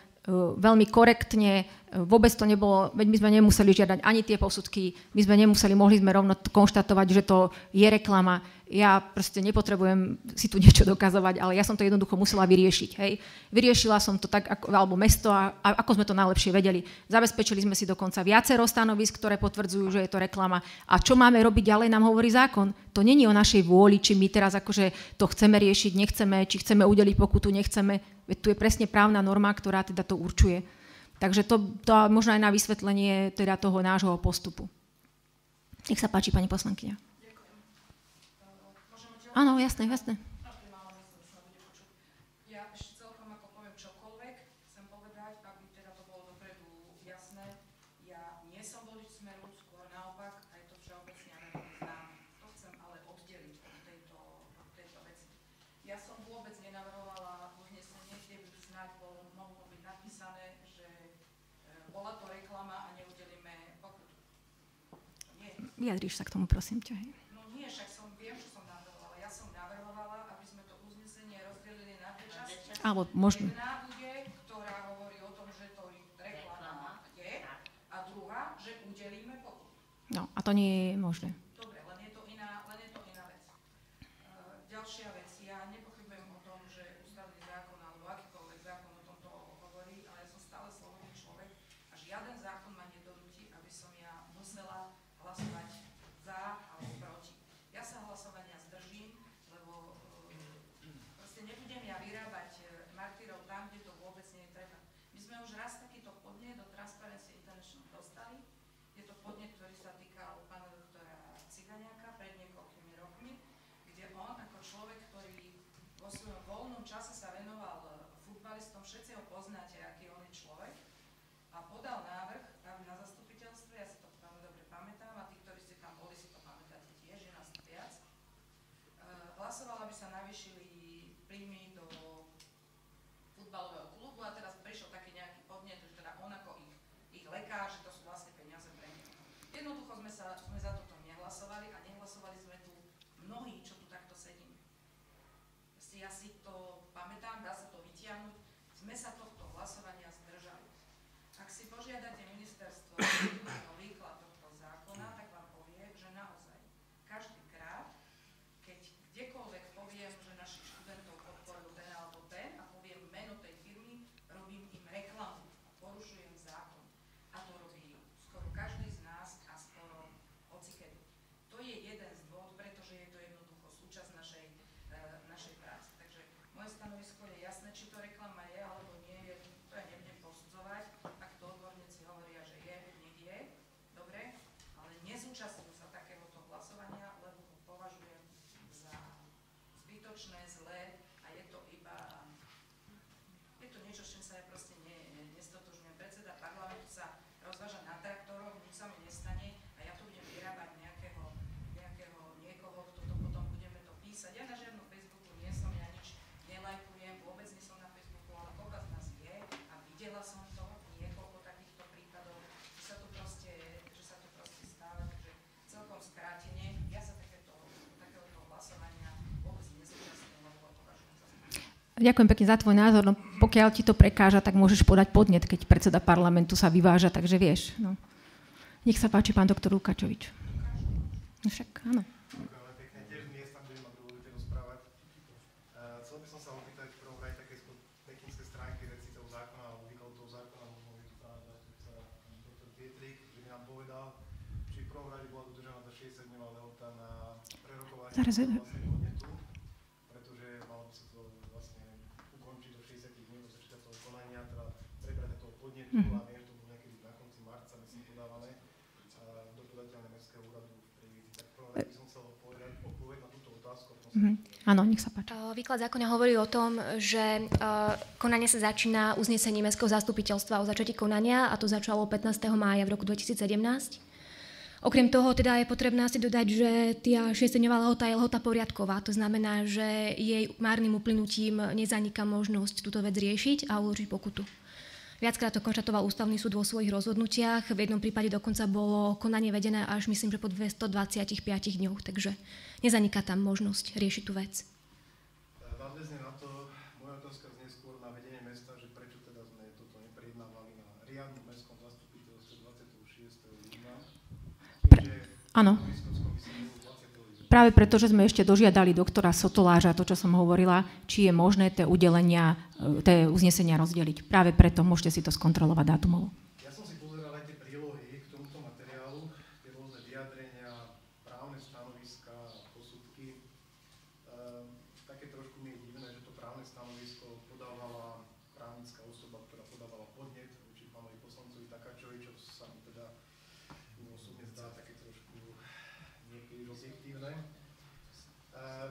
veľmi korektne, vôbec to nebolo, veď my sme nemuseli žiadať ani tie posudky, my sme nemuseli, mohli sme rovno konštatovať, že to je reklama. Ja proste nepotrebujem si tu niečo dokazovať, ale ja som to jednoducho musela vyriešiť. Hej. Vyriešila som to tak, alebo mesto, a ako sme to najlepšie vedeli. Zabezpečili sme si dokonca viacero stanovisk, ktoré potvrdzujú, že je to reklama. A čo máme robiť ďalej, nám hovorí zákon. To není o našej vôli, či my teraz akože to chceme riešiť, nechceme, či chceme udeliť pokutu, nechceme. Veď tu je presne právna norma, ktorá teda to určuje. Takže to možno aj na vysvetlenie teda toho nášho postupu. Nech sa páči, pani poslankyňa. Áno, jasné. Ja ešte celkom ako poviem čokoľvek, chcem povedať, aby teda to bolo dopredu jasné. Ja nie som volič Smeru, skôr naopak, aj to všeobecne ja neznám. To chcem ale oddeliť od tejto veci. Ja som vôbec nenavrhovala uznesenie, kde by snáď mohlo byť napísané, že bola to reklama a neudelíme pokutu. Nie. Vyjadríš sa k tomu, prosím ťa. No nie, však viem, čo som navrhovala. Ja som navrhovala, aby sme to uznesenie rozdelili na dve časti. Alebo možno. Jedna bude, ktorá hovorí o tom, že to reklama je, a druhá, že udelíme pokutu. No, a to nie je možné. Dobre, len je to iná vec. Ďalšia vec, ja nepochybujem o tom, že ústavný zákon alebo akýkoľvek zákon o tomto hovorí, ale ja som stále slobodný človek a žiaden zákon ma nedonúti, aby som ja musela hlasovať za alebo proti. Ja sa hlasovania zdržím, lebo proste nebudem ja vyrábať martyrov tam, kde to vôbec nie je treba. My sme už raz takýto podnet do Transparency International dostali. Je to podnet, ktorý sa týkal pána doktora Ciganiaka pred niekoľkými rokmi, kde on ako človek, ktorý vo svojom voľnom čase sa venoval futbalistom, všetci ho poznáte, aký on je človek, a podal návrh, aby na zastupiteľstve, ja si to veľmi dobre pamätám, a tí, ktorí ste tam boli, si to pamätáte tiež, je nás viac, hlasovala, aby sa navýšili príjmy do futbalového klubu a teraz prišiel taký nejaký podnet, že teda on ako ich lekár, že to sú vlastne peniaze pre neho. Jednoducho sme za toto nehlasovali a nehlasovali sme tu mnohí, čo tu takto sedíme. Ja si to pamätám, dá sa to vytiahnuť, sme sa tohto hlasovania zdržali. Ak si požiadate ministerstvo o výklad tohto zákona, tak vám povie, že naozaj každý krát, keď kdekoľvek poviem, že našich študentov podporujú ten alebo ten a poviem meno tej firmy, robím im reklamu a porušujem zákon. A to robí skoro sa ja proste nestotožňujem. Predseda parlamentu sa rozváža na traktoroch, nič sa mi nestane a ja tu budem vyrábať niekoho, kto to potom budeme to písať. Ja na žiadnom Facebooku nie som, ja nič nelajkujem, vôbec nie som na Facebooku, ale koľko z nás je a videla som to, niekoľko takýchto prípadov, že sa to proste stále, takže celkom skrátene, ja sa takéhoto hlasovania vôbec nezúčastňujem, lebo to považujem za zbytočné. Ďakujem pekne za tvoj názor. No, pokiaľ ti to prekáža, tak môžeš podať podnet, keď predseda parlamentu sa vyváža, takže vieš. No. Nech sa páči, pán doktor Lukáčovič. No však, áno. Chcel by som sa opýtať v prvom rade také technické stránky veci toho zákona alebo výkladu toho zákona, možno by to doktor Pietrik, že by nám povedal, či v prvom rade bola dodržaná tá 60-dňová lehota na prerokovanie podnetu, pretože malo by sa to vlastne ukončiť do 60 dní do začiatia toho konania, teda prebrať toho podnetu a viem, že to bolo niekedy na konci marca, myslím, podávané do podateľného mestského úradu v Prievidzi. Tak v prvom rade by som chcel odpovedať na túto otázku. Áno, nech sa páči. Výklad zákona hovorí o tom, že konanie sa začína uznesením Mestského zastupiteľstva o začatí konania a to začalo 15. mája v roku 2017. Okrem toho teda je potrebné si dodať, že tá 60-dňová lehota je lehota poriadková. To znamená, že jej márnym uplynutím nezaniká možnosť túto vec riešiť a uložiť pokutu. Viackrát to konštatoval Ústavný súd vo svojich rozhodnutiach. V jednom prípade dokonca bolo konanie vedené až, myslím, že po 225 dňoch, takže nezaniká tam možnosť riešiť tú vec. Nadväzne na to, moja otázka znie skôr na vedenie mesta, že prečo teda sme toto neprejednávali na riadnom mestskom zastupiteľstve 26. júna. Áno. Práve preto, že sme ešte dožiadali doktora Sotoláža, to, čo som hovorila, či je možné tie uznesenia rozdeliť. Práve preto môžete si to skontrolovať dátumovo. Ja som si pozeral aj tie prílohy k tomuto materiálu, tie rôzne vyjadrenia, právne stanoviská a posudky. Také trošku mi je divné, že to právne stanovisko podávala právnická osoba, ktorá podávala podnet voči pánovi poslancovi Takáčovi, čo sa mi teda osobne zdá také trošku niekedy objektívne.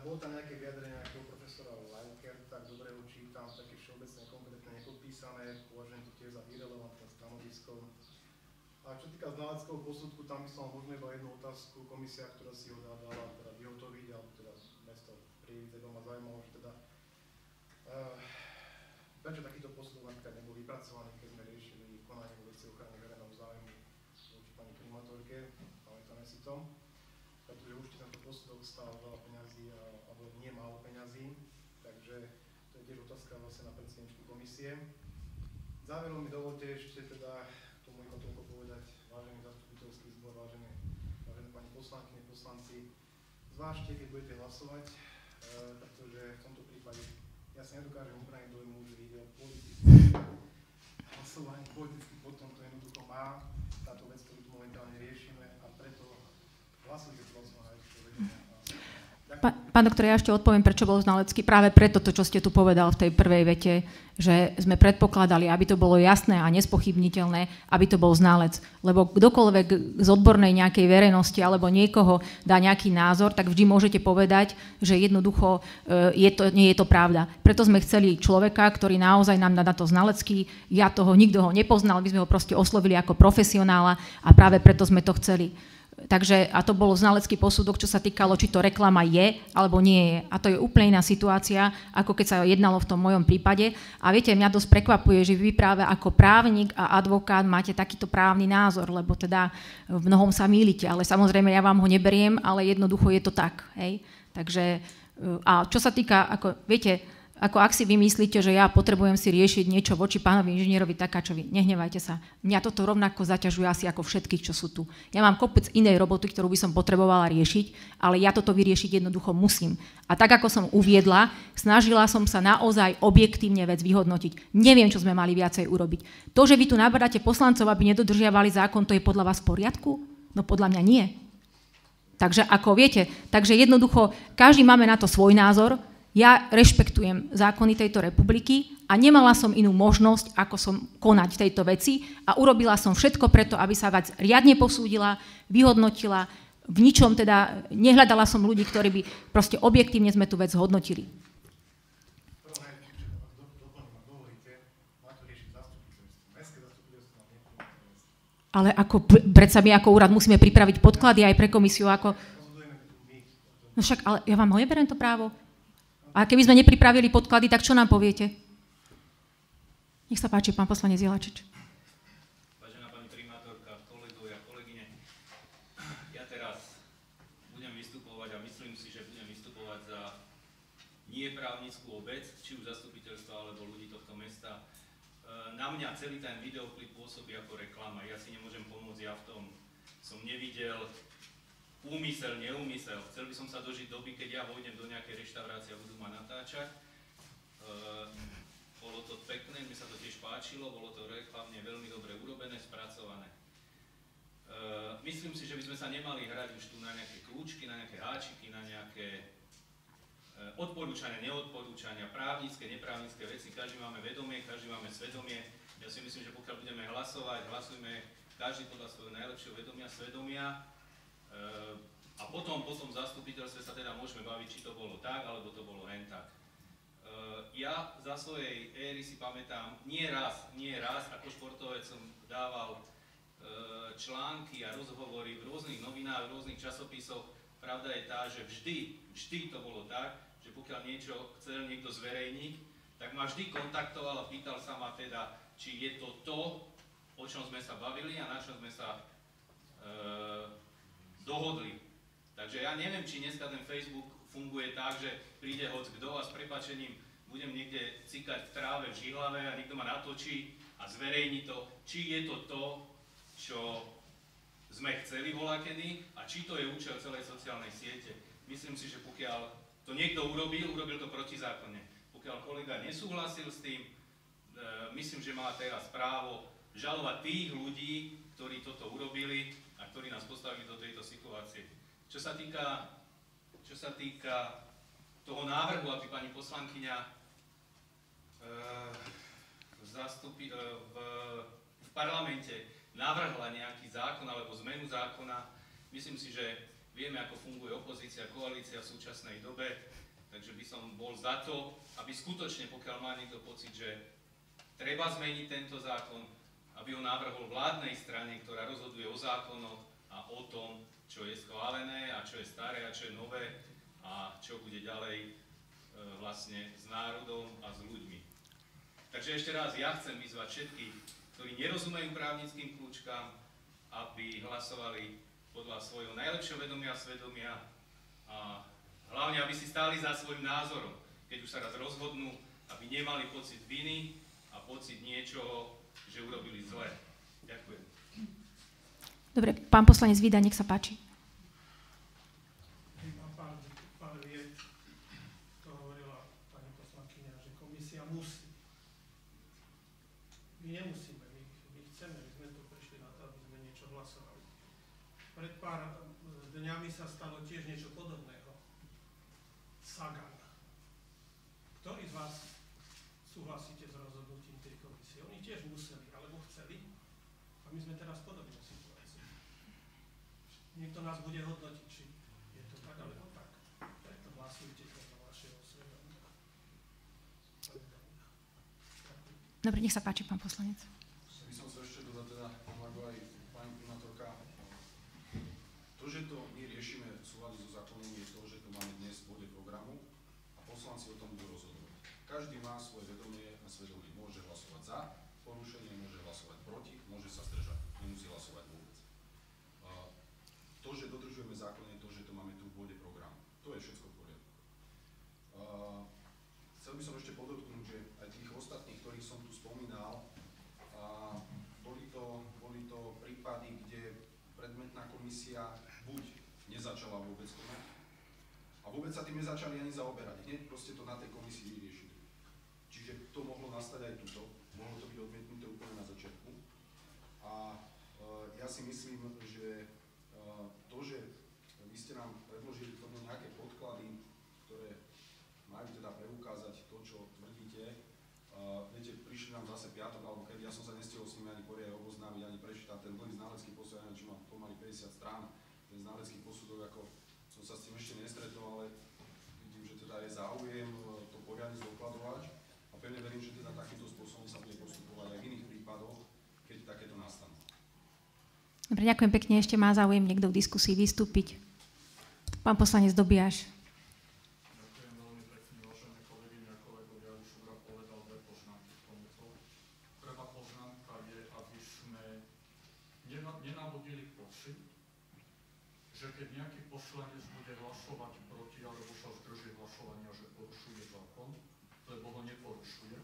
Bolo tam nejaké vyjadrenia ako profesora Lajkerta, ak dobre ho čítam, také všeobecne konkrétne nepodpísané, považujem to tiež za irelevantné stanovisko. A čo týka znaleckého posudku, tam by som možno iba jednu otázku. Komisia, ktorá si ho dala teda vyhotoviť, alebo teda mesto Prievidze, ma zaujímalo, že teda prečo takýto posudok napríklad nebol vypracovaný, keď sme riešili konanie vo veci ochrany verejného záujmu voči pani primátorke, pamätáme si to, pretože určite tento posudok stál veľa peňazí alebo nie málo peňazí, takže to je tiež otázka vlastne na predsedničku komisie. Záverom mi dovolte ešte teda k tomu iba toľko povedať, vážený zastupiteľský zbor, vážené pani poslankyne, poslanci, zvážte, keď budete hlasovať, pretože v tomto prípade ja sa nedokážem ubraniť dojmu, že ide o politické hlasovanie, politický potom to jednoducho má táto vec, ktorú tu momentálne riešime a preto hlasujte prosím aj to vedenie. Pán doktor, ja ešte odpoviem, prečo bol znalecký. Práve preto to, čo ste tu povedal v tej prvej vete, že sme predpokladali, aby to bolo jasné a nespochybniteľné, aby to bol znalec. Lebo kdokoľvek z odbornej nejakej verejnosti alebo niekoho dá nejaký názor, tak vždy môžete povedať, že jednoducho nie je to pravda. Preto sme chceli človeka, ktorý naozaj nám dá to znalecký. Nikto ho nepoznal, my sme ho proste oslovili ako profesionála a práve preto sme to chceli. Takže, a to bolo znalecký posudok, čo sa týkalo, či to reklama je, alebo nie je. A to je úplne iná situácia, ako keď sa jednalo v tom mojom prípade. A viete, mňa dosť prekvapuje, že vy práve ako právnik a advokát máte takýto právny názor, lebo teda v mnohom sa mýlite. Ale samozrejme, ja vám ho neberiem, ale jednoducho je to tak. Hej? Takže, a čo sa týka, ako, viete, ako ak si vymyslíte, že ja potrebujem si riešiť niečo voči pánovi inžinierovi Takáčovi, nehnevajte sa. Mňa toto rovnako zaťažuje asi ako všetkých, čo sú tu. Ja mám kopec inej roboty, ktorú by som potrebovala riešiť, ale ja toto vyriešiť jednoducho musím. A tak, ako som uviedla, snažila som sa naozaj objektívne vec vyhodnotiť. Neviem, čo sme mali viacej urobiť. To, že vy tu nabadáte poslancov, aby nedodržiavali zákon, to je podľa vás v poriadku? No podľa mňa nie. Takže ako viete, takže jednoducho každý máme na to svoj názor. Ja rešpektujem zákony tejto republiky a nemala som inú možnosť, ako som konať v tejto veci a urobila som všetko preto, aby sa vec riadne posúdila, vyhodnotila, v ničom teda nehľadala som ľudí, ktorí by proste objektívne sme tú vec hodnotili. Ale ako predsa my ako úrad musíme pripraviť podklady aj pre komisiu. Ako... No však, ale ja vám neberiem to právo. A keby sme nepripravili podklady, tak čo nám poviete? Nech sa páči, pán poslanec Jelačič. Vážená pani primátorka, kolegovia, kolegyne, ja teraz budem vystupovať a myslím si, že budem vystupovať za nie právnickú obec, či už zastupiteľstva alebo ľudí tohto mesta. Na mňa celý ten videoklip pôsobí ako reklama. Ja si nemôžem pomôcť, ja v tom som nevidel úmysel, neúmysel. Chcel by som sa dožiť doby, keď ja vojdem do nejakej reštaurácie a budú ma natáčať. Bolo to pekné, mi sa to tiež páčilo, bolo to reklamne veľmi dobre urobené, spracované. Myslím si, že by sme sa nemali hrať už tu na nejaké kľúčky, na nejaké háčiky, na nejaké odporúčania, neodporúčania, právnické, neprávnické veci. Každý máme vedomie, každý máme svedomie. Ja si myslím, že pokiaľ budeme hlasovať, hlasujme každý podľa svojho najlepšieho vedomia, svedomia. A potom v zastupiteľstve sa teda môžeme baviť, či to bolo tak, alebo to bolo hen tak. Ja za svojej éry si pamätám, nie raz, ako športovec som dával články a rozhovory v rôznych novinách, v rôznych časopisoch. Pravda je tá, že vždy to bolo tak, že pokiaľ niečo chcel niekto zverejniť, tak ma vždy kontaktoval a pýtal sa ma teda, či je to to, o čom sme sa bavili a na čom sme sa dohodli. Takže ja neviem, či dneska ten Facebook funguje tak, že príde hocikto a s prepáčením budem niekde cikať v tráve v Žihlave a niekto ma natočí a zverejní to, či je to to, čo sme chceli voľakedy a či to je účel celej sociálnej siete. Myslím si, že pokiaľ to niekto urobil to protizákonne. Pokiaľ kolega nesúhlasil s tým, myslím, že má teraz právo žalovať tých ľudí, ktorí toto urobili a ktorí nás postavili do tejto situácie. Čo sa týka toho návrhu, aby pani poslankyňa v parlamente navrhla nejaký zákon alebo zmenu zákona, myslím si, že vieme, ako funguje opozícia, koalícia v súčasnej dobe, takže by som bol za to, aby skutočne, pokiaľ má niekto pocit, že treba zmeniť tento zákon, aby ho navrhol vládnej strane, ktorá rozhoduje o zákonoch a o tom, čo je schválené a čo je staré a čo je nové a čo bude ďalej vlastne s národom a s ľuďmi. Takže ešte raz, ja chcem vyzvať všetkých, ktorí nerozumejú právnickým kľúčkam, aby hlasovali podľa svojho najlepšieho vedomia a svedomia a hlavne, aby si stáli za svojím názorom, keď už sa raz rozhodnú, aby nemali pocit viny a pocit niečoho, že urobili zle. Ďakujem. Dobre, pán poslanec Vida, nech sa páči. Pán vie, to hovorila pani poslankyňa, že komisia musí. My nemusíme, my chceme, my sme tu prišli na to, aby sme niečo hlasovali. Pred pár dňami sa stalo tiež niečo podobného. Sagan. Ktorí z vás súhlasíte s rozhodnutím tej komisie? Oni tiež museli, alebo chceli. A my sme teraz v podobnej situácii. Niekto nás bude hodnotiť, či je to tak, alebo tak. Preto hlasujte podľa vašeho svedomia. Dobre, nech sa páči, pán poslanec. By som sa ešte dodal teda, ako aj pani primátorka, to, že to my riešime v súlade so zákonom, je to, že to máme dnes v bode programu a poslanci o tom budú rozhodovať. Každý má svoje vedomie a svedomie. Môže hlasovať za porušenie, môže hlasovať proti, môže sa zdržať, nemusí hlasovať vôbec. To, že dodržujeme zákon, je to, že to máme tu v bode programu. To je všetko v poriadku. Chcel by som ešte podotknúť, že aj tých ostatných, ktorých som tu spomínal, boli to prípady, kde predmetná komisia buď nezačala vôbec konať a vôbec sa tým nezačali ani zaoberať. Hneď proste to na tej komisii vyriešili. Čiže to mohlo nastať aj tuto, mohlo to byť odmietnuté úplne na začiatku. A ja si myslím, že to, že vy ste nám predložili k tomu nejaké podklady, ktoré majú teda preukázať to, čo tvrdíte, viete, prišli nám zase piatok, alebo keď ja som sa nestihol s nimi ani poriadne oboznámiť, ani prečítať ten dlhý znalecký posudok, čo má pomaly 50 strán, ten znalecký posudok, ako som sa s tým ešte nestretol, ale vidím, že teda je záujem to poriadne zdokladovať a pevne verím, že teda takýmto spôsobom sa bude postupovať aj v iných prípadoch, keď takéto nastanú. Dobre, ďakujem pekne. Ešte má záujem niekto v diskusii vystúpiť. Pán poslanec Dobiaš. Ďakujem veľmi pekne, vážené kolegyne a kolegovia. Už som povedal dve poznámky k tomuto. Prvá poznámka je, aby sme nenavodili pocit, že keď nejaký poslanec bude hlasovať proti alebo sa zdrží hlasovania, že porušuje zákon, lebo ho neporušuje,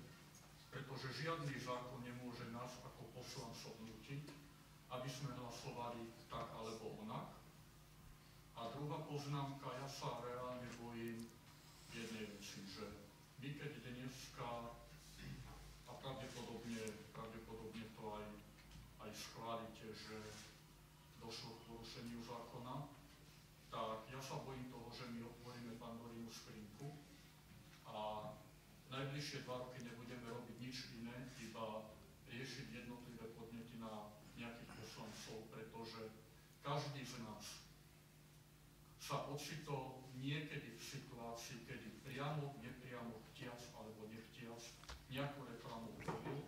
pretože žiadny zákon nemôže nás ako poslancov nútiť, aby sme hlasovali tak alebo onak. A druhá poznámka, ja sa reálne bojím jednej veci, že vy keď dneska, a pravdepodobne to aj schválite, že došlo k porušeniu zákona, tak ja sa bojím toho, že my otvoríme Pandorínu skrinku a najbližšie 2 roky nebudeme robiť nič iné, iba riešiť jednotlivé podnety na nejakých poslancov, pretože každý z nás sa ocitol niekedy v situácii, kedy priamo, nepriamo, chtiac alebo nechtiac nejakú reklamu urobil.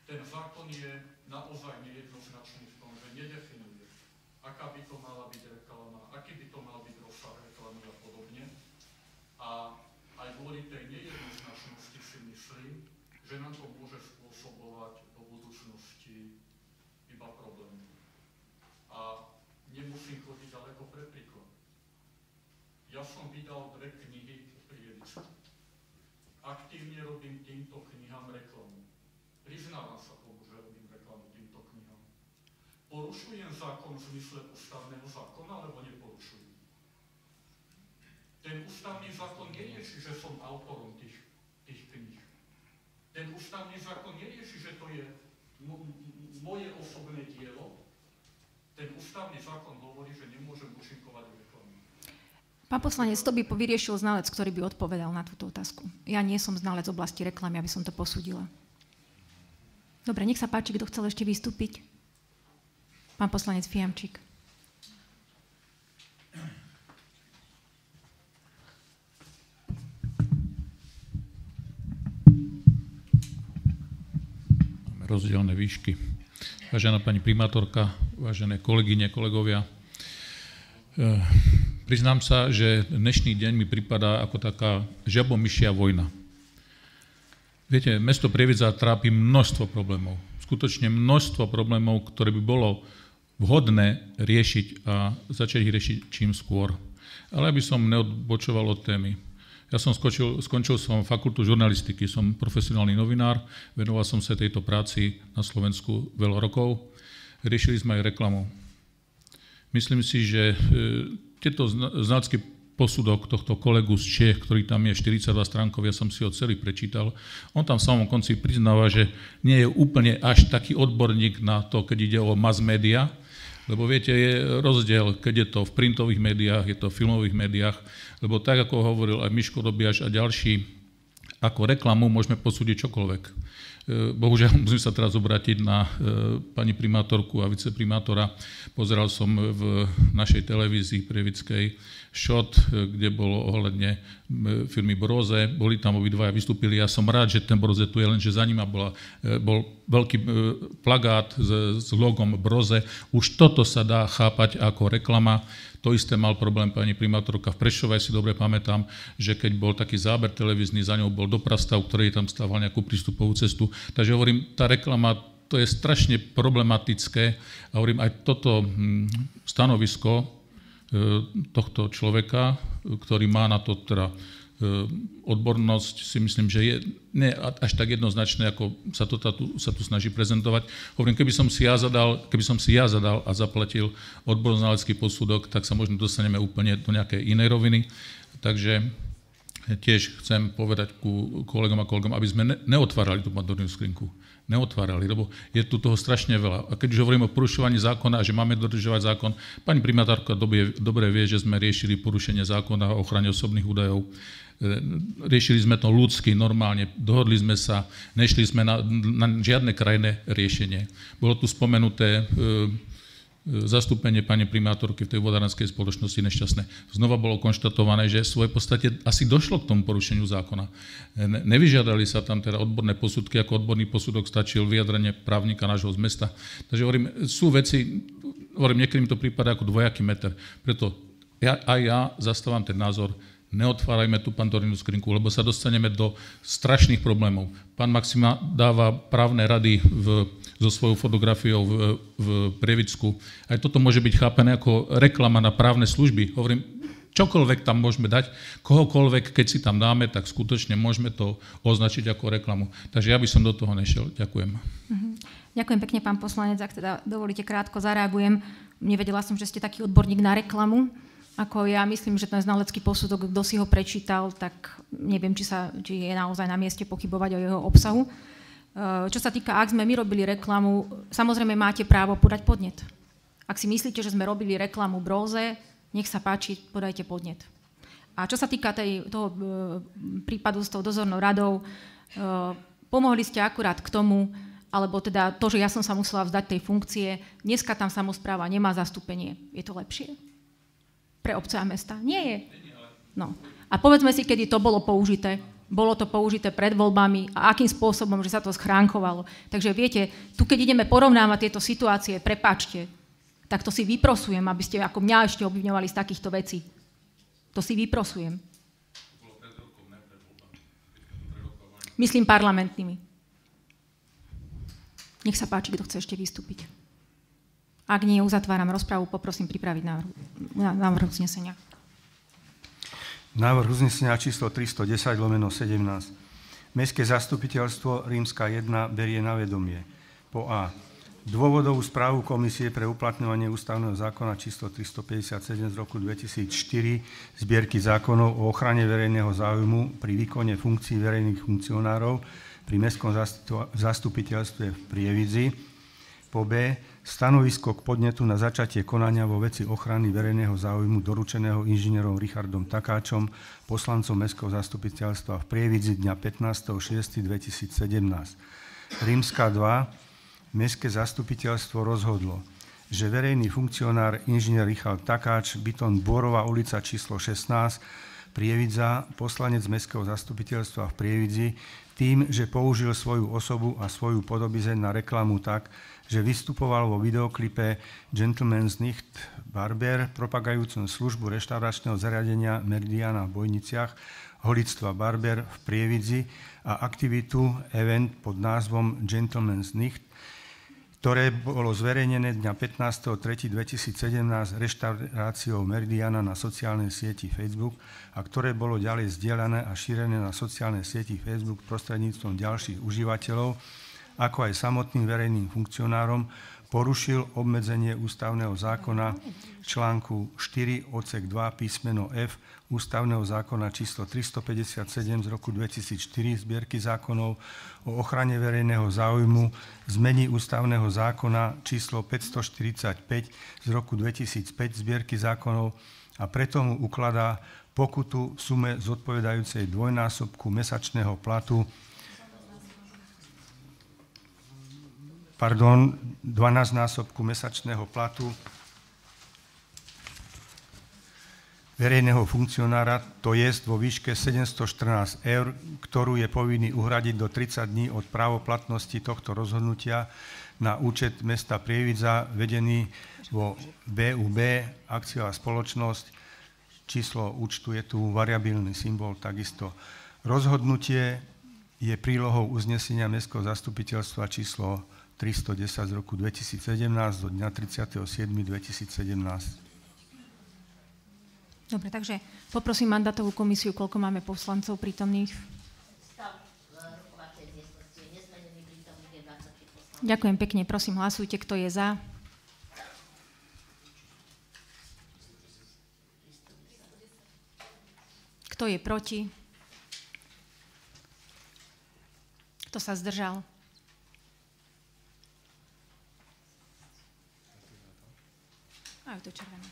Ten zákon je naozaj nejednoznačný v tom, že nedefinuje, aká by to mala byť reklama, aký by to mal byť rozsah reklamy a podobne. A aj kvôli tej nejednoznačnosti si myslím, že nám to môže spôsobovať do budúcnosti iba problémy. A nemusím chodiť ďaleko pre príklad. Ja som vydal 2 knihy v Prievidzi. Aktívne robím týmto knihám reklamu. Priznávam sa tomu, že robím reklamu týmto knihám. Porušujem zákon v zmysle ústavného zákona, alebo neporušujem? Ten ústavný zákon nerieši, že som autorom tých kníh. Ten ústavný zákon nerieši, že to je moje osobné dielo. Ten ústavný zákon hovorí, že nemôžem účinkovať v reklame. Pán poslanec, to by vyriešil znalec, ktorý by odpovedal na túto otázku. Ja nie som znalec v oblasti reklamy, aby som to posúdila. Dobre, nech sa páči, kto chcel ešte vystúpiť. Pán poslanec Fiamčík. Máme rozdielne výšky. Vážená pani primátorka, vážené kolegyne, kolegovia, priznám sa, že dnešný deň mi pripadá ako taká žabomyšia vojna. Viete, mesto Prievidza trápi množstvo problémov. Skutočne množstvo problémov, ktoré by bolo vhodné riešiť a začať ich riešiť čím skôr. Ale aby som neodbočoval od témy. Ja som skončil som fakultu žurnalistiky, som profesionálny novinár, venoval som sa tejto práci na Slovensku veľa rokov. Riešili sme aj reklamu. Myslím si, že tieto znalecký posudok tohto kolegu z Čiech, ktorý tam je 42 stránkov, ja som si ho celý prečítal. On tam v samom konci priznáva, že nie je úplne až taký odborník na to, keď ide o mass media, lebo viete, je rozdiel, keď je to v printových médiách, je to v filmových médiách, lebo tak, ako hovoril aj Miško Dobiaš a ďalší, ako reklamu môžeme posúdiť čokoľvek. Bohužiaľ, musím sa teraz obrátiť na pani primátorku a viceprimátora. Pozeral som v našej televízii prievidskej shot, kde bolo ohľadne firmy Broze. Boli tam obidvaja, vystúpili. Ja som rád, že ten Broze tu je, lenže za nima bol veľký plagát s logom Broze. Už toto sa dá chápať ako reklama. To isté mal problém pani primátorka v Prešove, si dobre pamätám, že keď bol taký záber televízny, za ňou bol doprastav, ktorý tam stával nejakú prístupovú cestu. Takže hovorím, tá reklama, to je strašne problematické a hovorím, aj toto stanovisko tohto človeka, ktorý má na to teda odbornosť, si myslím, že je nie až tak jednoznačné, ako sa tu snaží prezentovať. Hovorím, keby som si ja zadal a zaplatil odbornoznalecký posudok, tak sa možno dostaneme úplne do nejakej inej roviny. Takže tiež chcem povedať ku kolegom a kolegom, aby sme neotvárali tú Pandorinu skrinku. Neotvárali, lebo je tu toho strašne veľa. A keď už hovorím o porušovaní zákona a že máme dodržovať zákon, pani primátorka dobre vie, že sme riešili porušenie zákona o ochrane osobných údajov. Riešili sme to ľudsky, normálne, dohodli sme sa, nešli sme na žiadne krajné riešenie. Bolo tu spomenuté zastúpenie pani primátorky v tej vodárenskej spoločnosti nešťastné. Znova bolo konštatované, že v svojej podstate asi došlo k tomu porušeniu zákona. Nevyžiadali sa tam teda odborné posudky, ako odborný posudok stačil vyjadrenie právnika nášho z mesta. Takže hovorím, sú veci, hovorím, niekedy mi to prípada ako dvojaký meter. Preto aj ja zastávam ten názor, neotvárajme tú Pandorínu skrinku, lebo sa dostaneme do strašných problémov. Pán Maxima dáva právne rady so svojou fotografiou v prievicku. Aj toto môže byť chápané ako reklama na právne služby. Hovorím, čokoľvek tam môžeme dať, kohokoľvek, keď si tam dáme, tak skutočne môžeme to označiť ako reklamu. Takže ja by som do toho nešiel. Ďakujem. Ďakujem pekne, pán poslanec. Ak teda dovolíte, krátko zareagujem. Nevedela som, že ste taký odborník na reklamu. Ako ja myslím, že ten znalecký posudok, kto si ho prečítal, tak neviem, či je naozaj na mieste pochybovať o jeho obsahu. Čo sa týka, ak sme my robili reklamu, samozrejme máte právo podať podnet. Ak si myslíte, že sme robili reklamu Bróze, nech sa páči, podajte podnet. A čo sa týka toho prípadu s tou dozornou radou, pomohli ste akurát k tomu, alebo teda to, že ja som sa musela vzdať tej funkcie, dneska tam samospráva nemá zastúpenie. Je to lepšie? Pre obce a mesta? Nie je. No. A povedzme si, kedy to bolo použité. Bolo to použité pred voľbami a akým spôsobom, že sa to schránkovalo. Takže viete, tu keď ideme porovnávať tieto situácie, prepáčte, tak to si vyprosujem, aby ste ako mňa ešte obviňovali z takýchto vecí. To si vyprosujem. Myslím parlamentnými. Nech sa páči, kto chce ešte vystúpiť. Ak nie, uzatváram rozpravu, poprosím pripraviť návrh uznesenia. Návrh uznesenia číslo 310/17. Mestské zastupiteľstvo Rímska 1 berie na vedomie. Po A. Dôvodovú správu Komisie pre uplatňovanie ústavného zákona číslo 357 z roku 2004 zbierky zákonov o ochrane verejného záujmu pri výkone funkcií verejných funkcionárov pri mestskom zastupiteľstve v Prievidzi. Po B. Stanovisko k podnetu na začatie konania vo veci ochrany verejného záujmu doručeného inžinierom Richardom Takáčom, poslancom Mestského zastupiteľstva v Prievidzi dňa 15.6.2017. Rímska 2. Mestské zastupiteľstvo rozhodlo, že verejný funkcionár inžinier Richard Takáč, bytom Bôrová ulica číslo 16, Prievidza, poslanec Mestského zastupiteľstva v Prievidzi, tým, že použil svoju osobu a svoju podobizeň na reklamu tak, že vystupoval vo videoklipe Gentleman's Nicht Barber, propagajúcom službu reštauračného zariadenia Meridiana v Bojniciach, holictva Barber v Prievidzi a aktivitu event pod názvom Gentleman's Nicht, ktoré bolo zverejnené dňa 15.3.2017 reštauráciou Meridiana na sociálnej sieti Facebook a ktoré bolo ďalej zdieľané a šírené na sociálnej sieti Facebook prostredníctvom ďalších užívateľov, ako aj samotným verejným funkcionárom, porušil obmedzenie ústavného zákona článku 4 odsek 2 písmeno F ústavného zákona číslo 357 z roku 2004 zbierky zákonov o ochrane verejného záujmu, zmení ústavného zákona číslo 545 z roku 2005 zbierky zákonov a preto mu ukladá pokutu v sume zodpovedajúcej dvojnásobku mesačného platu 12-násobku mesačného platu verejného funkcionára, to je vo výške 714 eur, ktorú je povinný uhradiť do 30 dní od právoplatnosti tohto rozhodnutia na účet mesta Prievidza, vedený vo BUB, akciová spoločnosť, číslo účtu je tu variabilný symbol, takisto. Rozhodnutie je prílohou uznesenia Mestského zastupiteľstva číslo 310 z roku 2017 do dňa 30.7.2017. Dobre, takže poprosím mandátovú komisiu, koľko máme poslancov prítomných. Ďakujem pekne, prosím, hlasujte, kto je za. Kto je proti? Kto sa zdržal? A je to červené.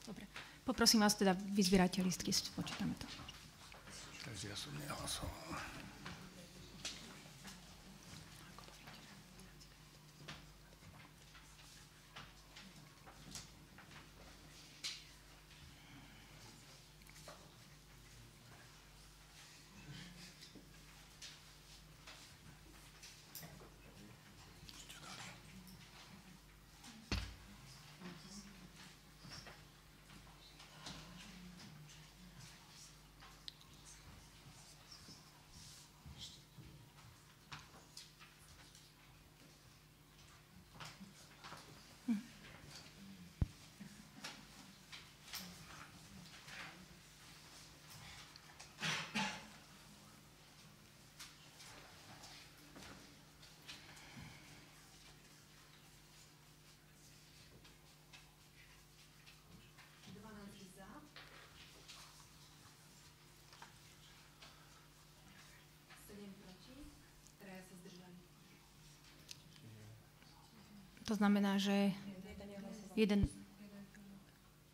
Dobre. Poprosím vás teda, vyzbierajte listky, počítame to. Takže ja som nehlasoval. To znamená, že jeden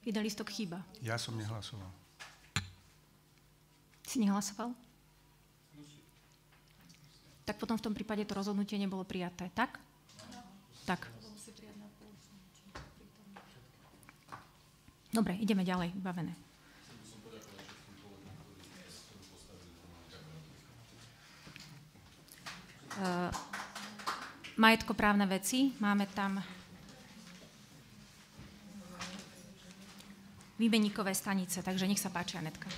lístok chýba. Ja som nehlasoval. Si nehlasoval? Tak potom v tom prípade to rozhodnutie nebolo prijaté, tak? Tak. Dobre, ideme ďalej, vybavené. Majetkoprávne veci, máme tam výmeníkové stanice, takže nech sa páči, Anetka.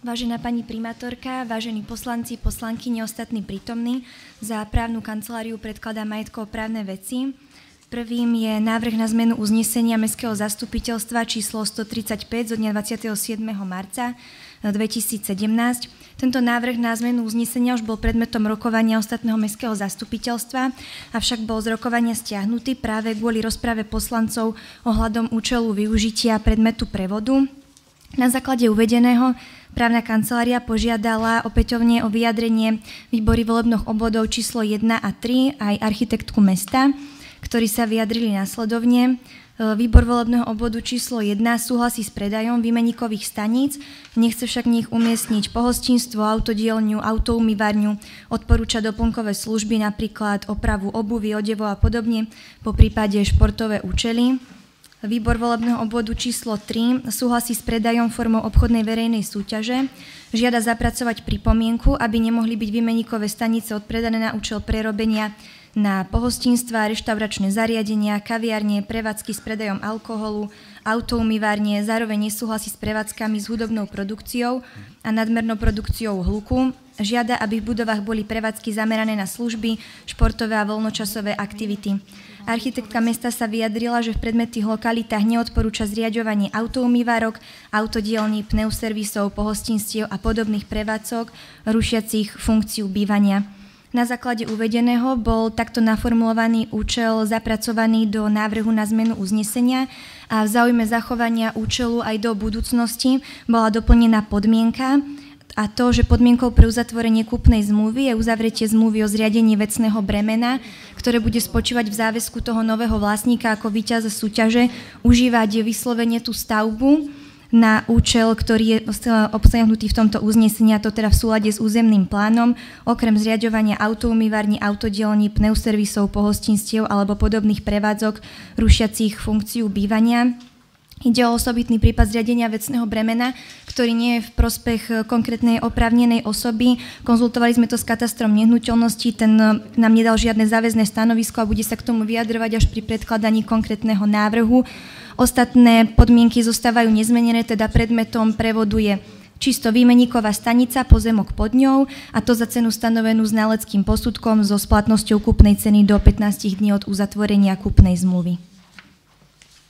Vážená pani primátorka, vážení poslanci, poslankyne, ostatní prítomní, za právnu kanceláriu predkladám majetkoprávne veci. Prvým je návrh na zmenu uznesenia Mestského zastupiteľstva číslo 135 zo dňa 27. marca 2017. Tento návrh na zmenu uznesenia už bol predmetom rokovania ostatného Mestského zastupiteľstva, avšak bol z rokovania stiahnutý práve kvôli rozprave poslancov ohľadom účelu využitia predmetu prevodu. Na základe uvedeného právna kancelária požiadala opätovne o vyjadrenie výbory volebných obvodov číslo 1 a 3 aj architektku mesta, ktorí sa vyjadrili následovne. Výbor volebného obvodu číslo 1 súhlasí s predajom výmeníkových staníc, nechce však v nich umiestniť pohostinstvo, autodielňu, autoumývarňu, odporúča doplnkové služby, napríklad opravu obuvy, odevov a podobne, po prípade športové účely. Výbor volebného obvodu číslo 3 súhlasí s predajom formou obchodnej verejnej súťaže, žiada zapracovať pripomienku, aby nemohli byť výmeníkové stanice odpredané na účel prerobenia na pohostinstva, reštauračné zariadenia, kaviarne, prevádzky s predajom alkoholu, autoumývarne, zároveň nesúhlasí s prevádzkami s hudobnou produkciou a nadmernou produkciou hluku. Žiada, aby v budovách boli prevádzky zamerané na služby, športové a voľnočasové aktivity. Architektka mesta sa vyjadrila, že v predmetných lokalitách neodporúča zriaďovanie autoumývarok, autodielní, pneuservisov, pohostinstiev a podobných prevádzok, rušiacich funkciu bývania. Na základe uvedeného bol takto naformulovaný účel zapracovaný do návrhu na zmenu uznesenia a v záujme zachovania účelu aj do budúcnosti bola doplnená podmienka, a to, že podmienkou pre uzatvorenie kúpnej zmluvy je uzavretie zmluvy o zriadení vecného bremena, ktoré bude spočívať v záväzku toho nového vlastníka ako víťaza súťaže užívať vyslovene tú stavbu na účel, ktorý je obsiahnutý v tomto uznesení, a to teda v súlade s územným plánom, okrem zriaďovania autoumývarní, autodielní, pneuservisov, pohostinstiev alebo podobných prevádzok rušiacich funkciu bývania. Ide o osobitný prípad zriadenia vecného bremena, ktorý nie je v prospech konkrétnej oprávnenej osoby. Konzultovali sme to s katastrom nehnuteľností, ten nám nedal žiadne záväzné stanovisko a bude sa k tomu vyjadrovať až pri predkladaní konkrétneho návrhu. Ostatné podmienky zostávajú nezmenené, teda predmetom prevodu je čisto výmeníková stanica, pozemok pod ňou, a to za cenu stanovenú znaleckým posudkom so splatnosťou kúpnej ceny do 15 dní od uzatvorenia kúpnej zmluvy.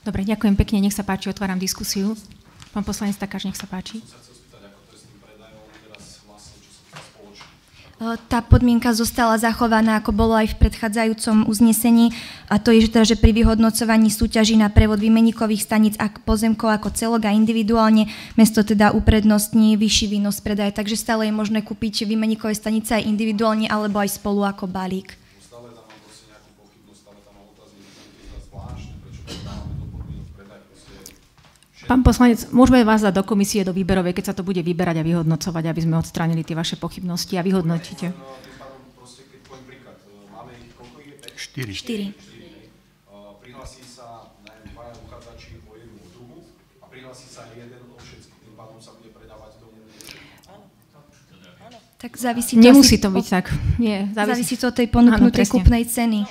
Dobre, ďakujem pekne, nech sa páči, otváram diskusiu. Pán poslanec Takáč, nech sa páči. Tá podmienka zostala zachovaná, ako bolo aj v predchádzajúcom uznesení, a to je, že pri vyhodnocovaní súťaží na prevod výmeníkových staníc a pozemkov ako celok a individuálne mesto teda uprednostní vyšší výnos predaje, takže stále je možné kúpiť výmeníkové stanice aj individuálne alebo aj spolu ako balík. Pán poslanec, môžeme vás dať do komisie, do výberovej, keď sa to bude vyberať a vyhodnocovať, aby sme odstránili tie vaše pochybnosti a vyhodnotíte. Štyri. Prihlasí sa dvaja uchádzači o jednu o druhú a prihlasí sa jeden o všetkých. Tým pádom sa bude predávať do Tak závisí to nemusí to byť tak. Nie, závisí to od tej ponúknutej kúpnej ceny.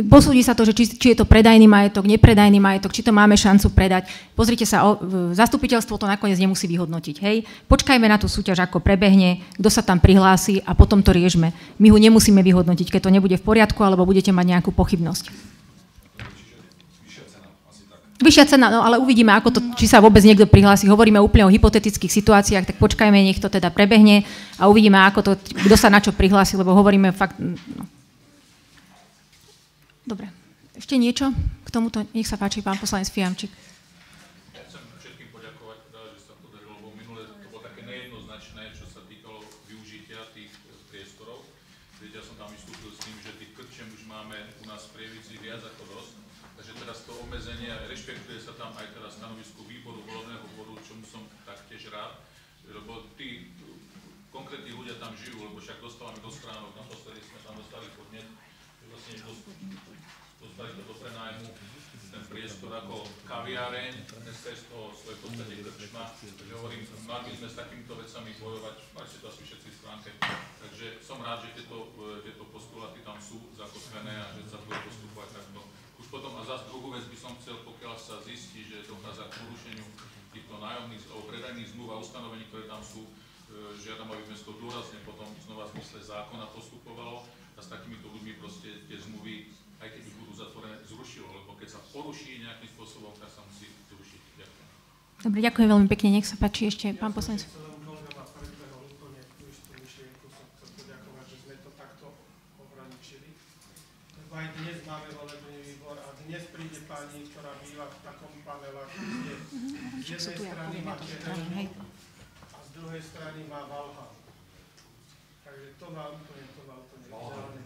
Posúdi sa to, že či je to predajný majetok, nepredajný majetok, či to máme šancu predať. Pozrite sa, zastupiteľstvo to nakoniec nemusí vyhodnotiť. Hej? Počkajme na tú súťaž, ako prebehne, kto sa tam prihlási a potom to riešme. My ho nemusíme vyhodnotiť, keď to nebude v poriadku, alebo budete mať nejakú pochybnosť. Vyššia cena, no ale uvidíme, ako to, či sa vôbec niekto prihlási. Hovoríme úplne o hypotetických situáciách, tak počkajme, nech to teda prebehne a uvidíme, ako to, kto sa na čo prihlási, lebo hovoríme fakt... No. Dobre. Ešte niečo k tomuto? Nech sa páči, pán poslanec Fiamčík. Ja chcem všetkým poďakovať, že sa podarilo, lebo minule to bolo také nejednoznačné, čo sa týkalo využitia tých priestorov. Viete, ja som tam vystúpil s tým, že tých krčiem už máme u nás v Prievidzi viac ako dosť. Takže teraz to obmedzenie, rešpektuje sa tam aj teraz stanovisko výboru, volebného bodu, čomu som taktiež rád, lebo tí konkrétni ľudia tam žijú, lebo však dostávame do stránok, naposledy sme tam dostali podnet, že vlastne dostali to do prenájmu ten priestor ako kaviareň, dnes z toho svoje podstate krčma, takže hovorím, mali by sme s takýmito vecami bojovať, máte to asi všetci v stránke, takže som rád, že tieto postuláty tam sú zakotvené a že sa bude postupovať takto. Už potom a zase druhú vec by som chcel, pokiaľ sa zistí, že dochádza k porušeniu týchto nájomných alebo predajných zmluv a ustanovení, ktoré tam sú, žiadam, aby mesto dôrazne potom znova v zmysle zákona postupovalo a s takýmito ľuďmi proste tie zmluvy, aj keď budú zatvorené, zrušilo, lebo keď sa poruší nejakým spôsobom, tak sa musí zrušiť. Ďakujem. Dobre, ďakujem veľmi pekne, nech sa páči ešte pán poslanec. Aj dnes máme volebný výbor a dnes príde pani, ktorá býva v takom panele, kde z jednej strany má Červený a z druhej strany má Valhall. Takže to má úplne ideálne.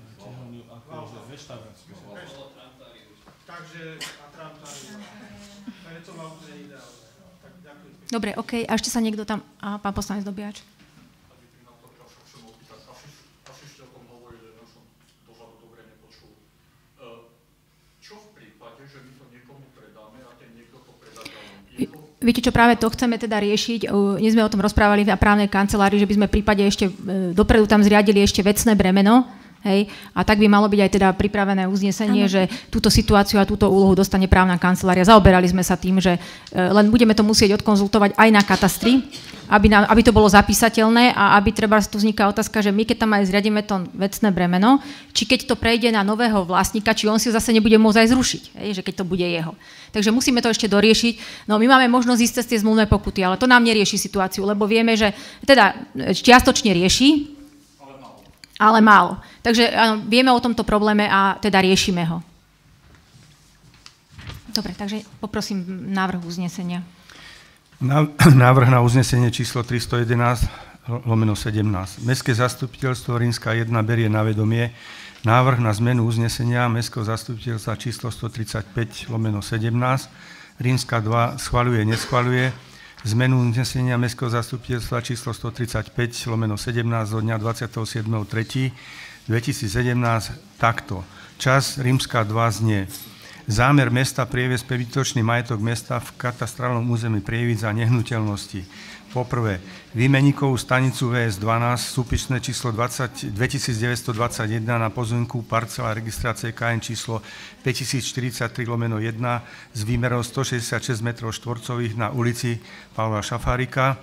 Takže a Tramtáriu. Takže to má úplne ideálne. Tak ďakujem. Dobre, OK. A ešte sa niekto tam... A pán poslanec Dobiač. Viete čo, práve to chceme teda riešiť. Dnes sme o tom rozprávali na právnej kancelárii, že by sme v prípade ešte dopredu tam zriadili ešte vecné bremeno. Hej? A tak by malo byť aj teda pripravené uznesenie, že túto situáciu a túto úlohu dostane právna kancelária. Zaoberali sme sa tým, že len budeme to musieť odkonzultovať aj na katastri, aby to bolo zapísateľné a aby treba tu vzniká otázka, že my keď tam aj zriadíme to vecné bremeno, či keď to prejde na nového vlastníka, či on si zase nebude môcť aj zrušiť, hej? Že keď to bude jeho. Takže musíme to ešte doriešiť. No my máme možnosť ísť cez tie zmluvné pokuty, ale to nám nerieši situáciu, lebo vieme, že teda čiastočne rieši, ale málo. Takže áno, vieme o tomto probléme a teda riešime ho. Dobre, takže poprosím návrh uznesenia. Návrh na uznesenie číslo 311/17. Mestské zastupiteľstvo Rímska 1 berie na vedomie návrh na zmenu uznesenia Mestského zastupiteľstva číslo 135/17. Rímska 2 schvaľuje, neschvaľuje zmenu uznesenia Mestského zastupiteľstva číslo 135/17 zo dňa 27.3.2017 takto. Čas Rímska 2 znie. Zámer mesta previesť prebytočný majetok mesta v katastrálnom území Prievidza a nehnuteľnosti. Poprvé, výmenníkovú stanicu VS12, súpisné číslo 2921 na pozemku parcela registrácie KN číslo 5043/1 s výmerou 166 m2 na ulici Pavla Šafárika.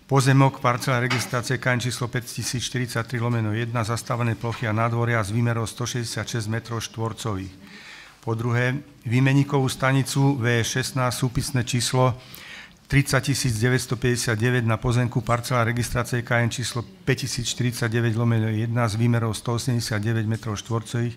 Pozemok parcela registrácie KN číslo 5043/1 zastavené plochy a nádvoria s výmerou 166 m2. Po druhé, výmenníkovú stanicu VS16, súpisné číslo 30959 na pozemku parcela registrácie KN číslo 5049/1 s výmerou 189 m2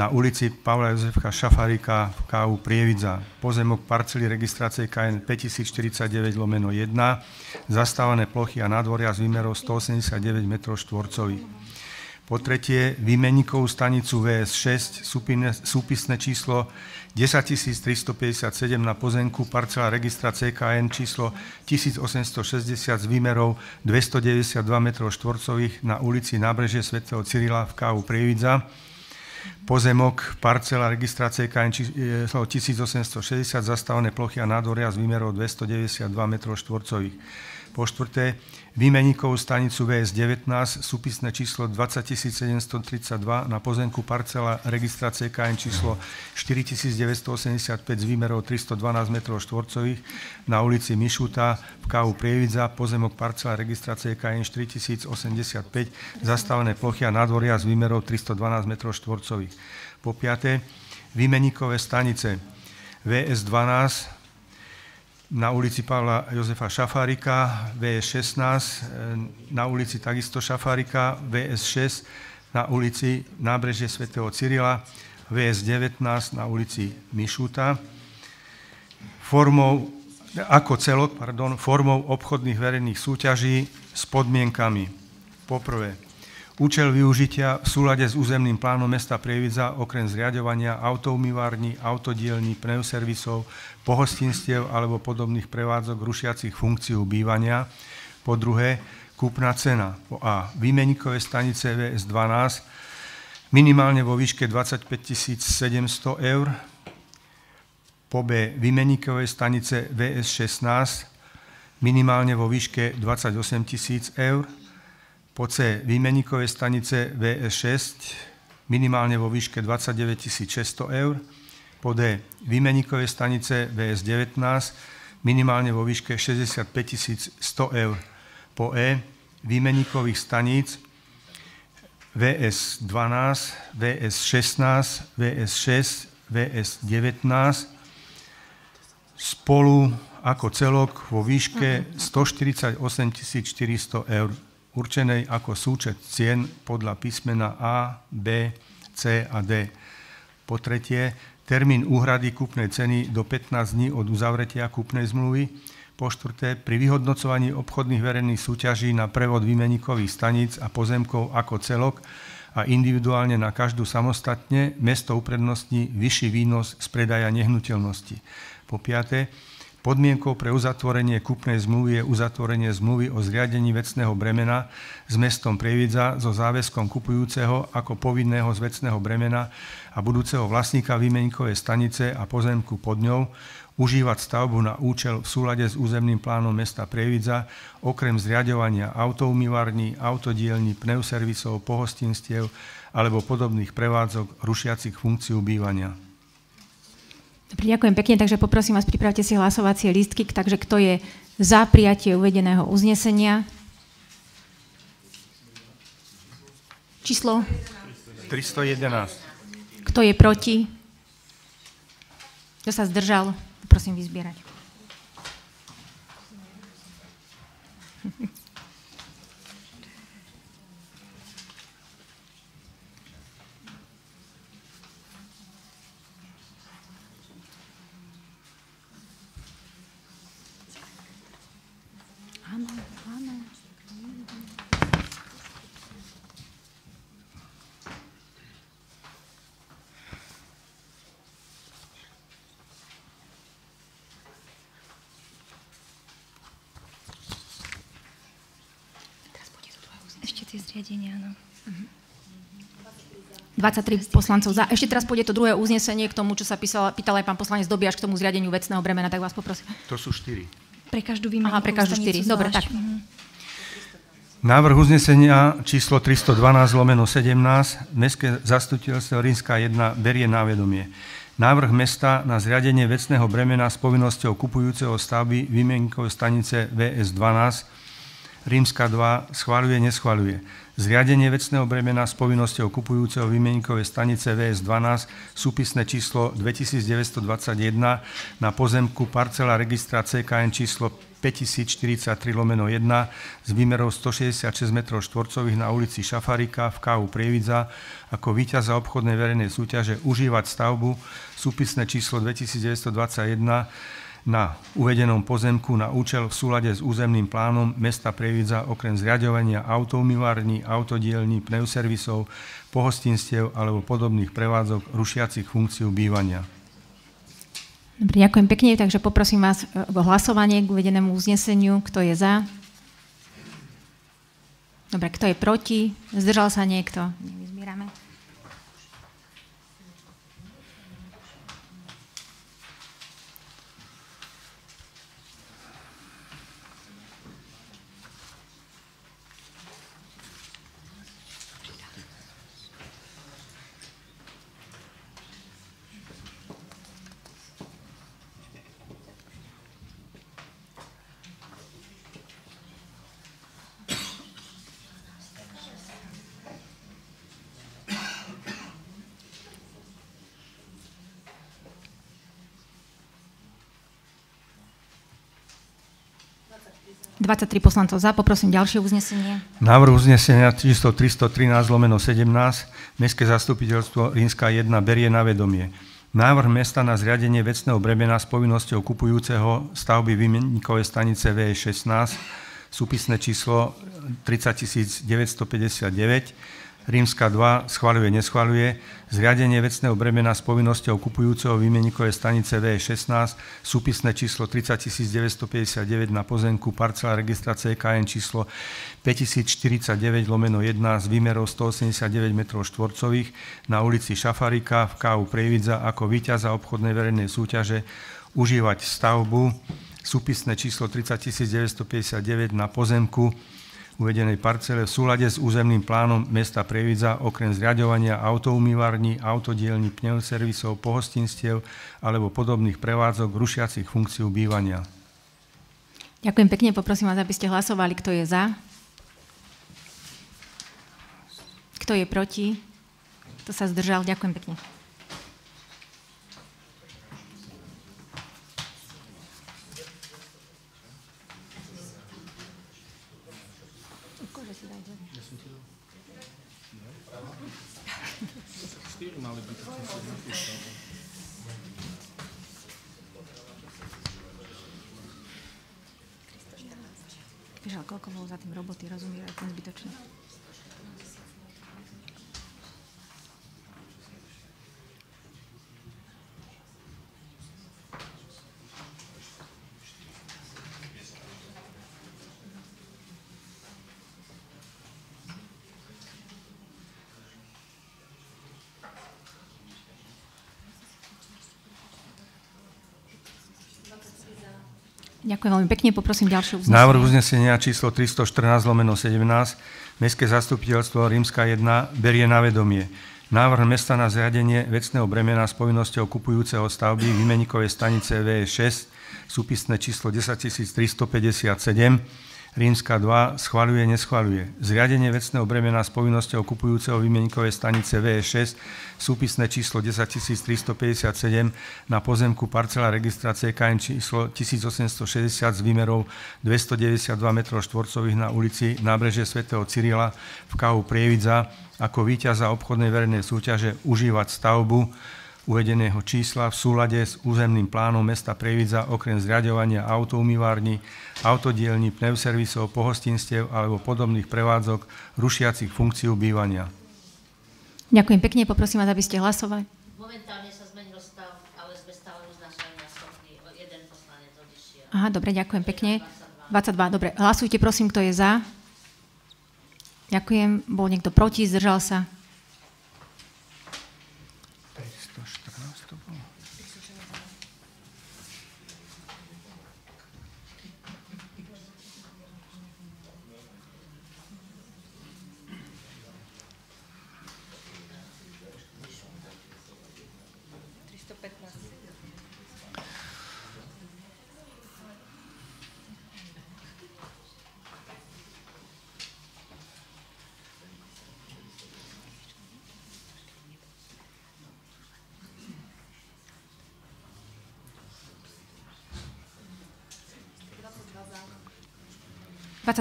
na ulici Pavla Jozefka Šafárika v KU Prievidza. Pozemok parcely registrácie KN 5049/1, zastávané plochy a nádvoria s výmerou 189 m2. Po tretie, výmenníkovú stanicu VS6, súpisné číslo 10357 na pozemku parcela registrácie KN číslo 1860 s výmerou 292 m2 na ulici Nábrežie svätého Cyrila v KU Prievidza. Pozemok parcela registrácie KN číslo 1860 zastávané plochy a nádvoria s výmerou 292 m2. Po štvrté, výmenníkovú stanicu VS19, súpisné číslo 20732 na pozemku parcela registrácie KN číslo 4985 s výmerou 312 m2 na ulici Mišuta v KU Prievidza, pozemok parcela registrácie KN 4085, zastavené plochy a nádvoria s výmerou 312 m2. Po piaté, výmenníkové stanice VS12 na ulici Pavla Jozefa Šafárika, VS16 na ulici takisto Šafárika, VS6 na ulici Nábrežie svätého Cyrila, VS19 na ulici Mišuta. Formou obchodných verejných súťaží s podmienkami. Poprvé, účel využitia v súlade s územným plánom mesta Prievidza okrem zriaďovania autoumývární, autodielní, pneuservisov, pohostinstiev alebo podobných prevádzok rušiacich funkciu bývania. Po druhé, kúpna cena. Po A. Výmenníkové stanice VS12 minimálne vo výške 25 700 eur. Po B. Výmenníkové stanice VS16 minimálne vo výške 28 000 eur. Po C. Výmenníkové stanice VS6 minimálne vo výške 29 600 eur. Po D. Výmenníkové stanice VS19 minimálne vo výške 65 100 eur. Po E. Výmenníkových staníc VS12, VS16, VS6, VS19 spolu ako celok vo výške 148 400 eur, určenej ako súčet cien podľa písmena A, B, C a D. Po tretie, termín úhrady kúpnej ceny do 15 dní od uzavretia kúpnej zmluvy. Po štvrté, pri vyhodnocovaní obchodných verejných súťaží na prevod výmenníkových staníc a pozemkov ako celok a individuálne na každú samostatne, mesto uprednostní vyšší výnos z predaja nehnuteľnosti. Po piate, podmienkou pre uzatvorenie kúpnej zmluvy je uzatvorenie zmluvy o zriadení vecného bremena s mestom Prievidza so záväzkom kupujúceho ako povinného z vecného bremena a budúceho vlastníka výmenníkovej stanice a pozemku pod ňou užívať stavbu na účel v súlade s územným plánom mesta Prievidza, okrem zriaďovania autoumývarní, autodielní, pneuservisov, pohostinstiev alebo podobných prevádzok rušiacich funkciu bývania. Dobre, ďakujem pekne, takže poprosím vás, pripravte si hlasovacie lístky, takže kto je za prijatie uvedeného uznesenia? Číslo? 311. Kto je proti? Kto sa zdržal? Prosím vyzbierať. Áno. Ešte tie zriadenia, áno. 23 poslancov za. Ešte teraz pôjde to druhé uznesenie k tomu, čo sa pýtal aj pán poslanec Dobiaš k tomu zriadeniu vecného bremena, tak vás poprosím. To sú 4. Pre každú výmenníkovú Aha, pre každú 4. Dobre, tak. Návrh uznesenia číslo 312/17 Mestské zastupiteľstvo Rímska 1 berie na vedomie. Návrh mesta na zriadenie vecného bremena s povinnosťou kupujúceho stavby výmenníkovej stanice VS12 Rímska 2 schvaľuje, neschvaľuje. Zriadenie vecného bremena s povinnosťou kupujúceho výmenníkovej stanice VS12 súpisné číslo 2921 na pozemku parcela registra CKN číslo 5043/1 s výmerou 166 m2 na ulici Šafárika v KU Prievidza ako víťaza obchodnej verejnej súťaže užívať stavbu súpisné číslo 2921 na uvedenom pozemku na účel v súlade s územným plánom mesta Prievidza okrem zriaďovania autoumývární, autodielní, pneuservisov, pohostinstiev alebo podobných prevádzok rušiacich funkciu bývania. Dobre, ďakujem pekne, takže poprosím vás o hlasovanie k uvedenému uzneseniu. Kto je za? Dobre, kto je proti? Zdržal sa niekto? Vyzbierame. 23 poslancov za. Poprosím ďalšie uznesenie. Návrh uznesenia číslo 313/17 Mestské zastupiteľstvo Rímska 1 berie na vedomie návrh mesta na zriadenie vecného bremena s povinnosťou kupujúceho stavby výmenníkovej stanice VE16, súpisné číslo 30 959, Rímska 2 schvaľuje, neschvaľuje, zriadenie vecného bremena s povinnosťou kupujúceho výmenníkovej stanice VE16, súpisné číslo 30 959 na pozemku parcela registra CKN číslo 5049/1 s výmerou 189 m2 na ulici Šafarika v KU Prievidza ako víťaza obchodnej verejnej súťaže užívať stavbu, súpisné číslo 30 959 na pozemku uvedenej parcele v súlade s územným plánom mesta Prievidza okrem zriaďovania autoumývarní, autodielní, pneuservisov, pohostinstiev alebo podobných prevádzok rušiacich funkciu bývania. Ďakujem pekne, poprosím vás, aby ste hlasovali, kto je za. Kto je proti? Kto sa zdržal? Ďakujem pekne. Vieš, ale koľko bolo za tým roboty, rozumiem, aj ten zbytočný. Ďakujem veľmi pekne, poprosím ďalšie uznesenie. Návrh uznesenia číslo 314/17 Mestské zastupiteľstvo Rímska 1 berie na vedomie návrh mesta na zriadenie vecného bremena s povinnosťou kupujúceho stavby výmenníkovej stanice VE6, súpisné číslo 10 357, Rímska 2 schvaľuje, neschvaľuje. Zriadenie vecného bremena s povinnosťou kupujúceho výmenníkovej stanice VE6, súpisné číslo 10 357 na pozemku parcela registra CKN číslo 1860 s výmerou 292 m2 na ulici Nábrežie svätého Cyrila v KU Prievidza ako víťaza obchodnej verejnej súťaže užívať stavbu uvedeného čísla v súlade s územným plánom mesta Prievidza okrem zriaďovania autoumývarní, autodielní, pneuservisov, pohostinstiev alebo podobných prevádzok rušiacich funkciu bývania. Ďakujem pekne, poprosím vás, aby ste hlasovali. Momentálne sa zmenil stav, ale sme stále uznášania schopní. Jeden poslanec odišiel. Aha, dobre, ďakujem pekne. 22, dobre. Hlasujte, prosím, kto je za. Ďakujem. Bol niekto proti, zdržal sa?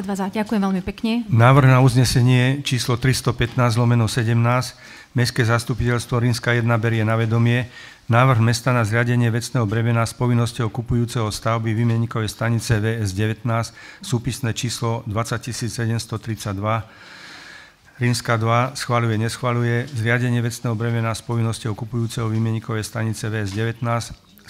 Ďakujem veľmi pekne. Návrh na uznesenie číslo 315/17 Mestské zastupiteľstvo Rímska 1 berie na vedomie návrh mesta na zriadenie vecného bremena s povinnosťou kupujúceho stavby výmenníkovej stanice VS19, súpisné číslo 20 732, Rímska 2 schvaľuje, neschvaľuje, zriadenie vecného bremena s povinnosťou kupujúceho výmenníkovej stanice VS19,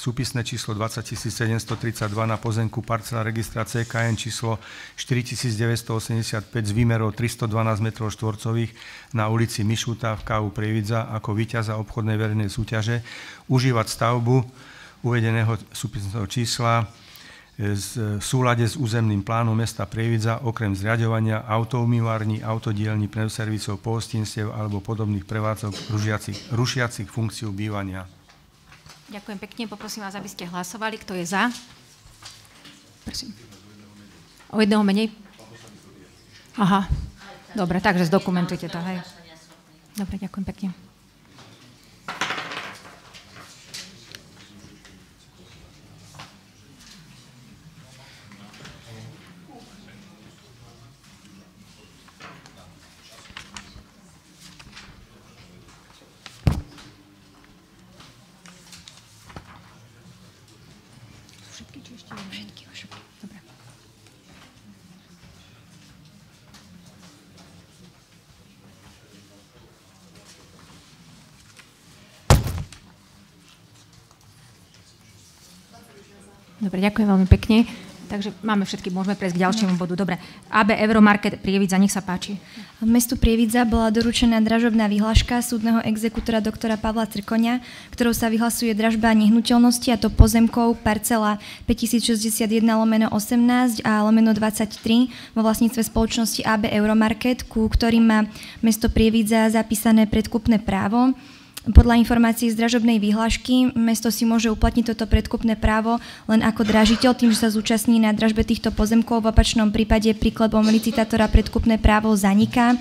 súpisné číslo 20 732 na pozemku parcela registra CKN číslo 4985 s výmerou 312 m2 na ulici Mišuta v KU Prievidza ako víťaza obchodnej verejnej súťaže užívať stavbu uvedeného súpisného čísla v súlade s územným plánom mesta Prievidza okrem zriaďovania autoumývarní, autodielní, pneuservisov, pohostinstiev alebo podobných prevádzok rušiacich funkciu bývania. Ďakujem pekne, poprosím vás, aby ste hlasovali. Kto je za? Prosím. O jedného menej? Aha, dobre, takže zdokumentujte to, hej. Dobre, ďakujem pekne. Všetky už. Dobre. Dobre, ďakujem veľmi pekne. Takže máme všetky, môžeme prejsť k ďalšiemu bodu. Dobre. AB Euromarket Prievidza, nech sa páči. Mestu Prievidza bola doručená dražobná vyhláška súdneho exekútora doktora Pavla Crkoňa, ktorou sa vyhlasuje dražba nehnuteľnosti, a to pozemkov parcela 5061/18 a /23 vo vlastníctve spoločnosti AB Euromarket, ku ktorým má mesto Prievidza zapísané predkupné právo. Podľa informácií z dražobnej vyhlášky mesto si môže uplatniť toto predkupné právo len ako dražiteľ tým, že sa zúčastní na dražbe týchto pozemkov. V opačnom prípade príklepom licitátora predkupné právo zaniká.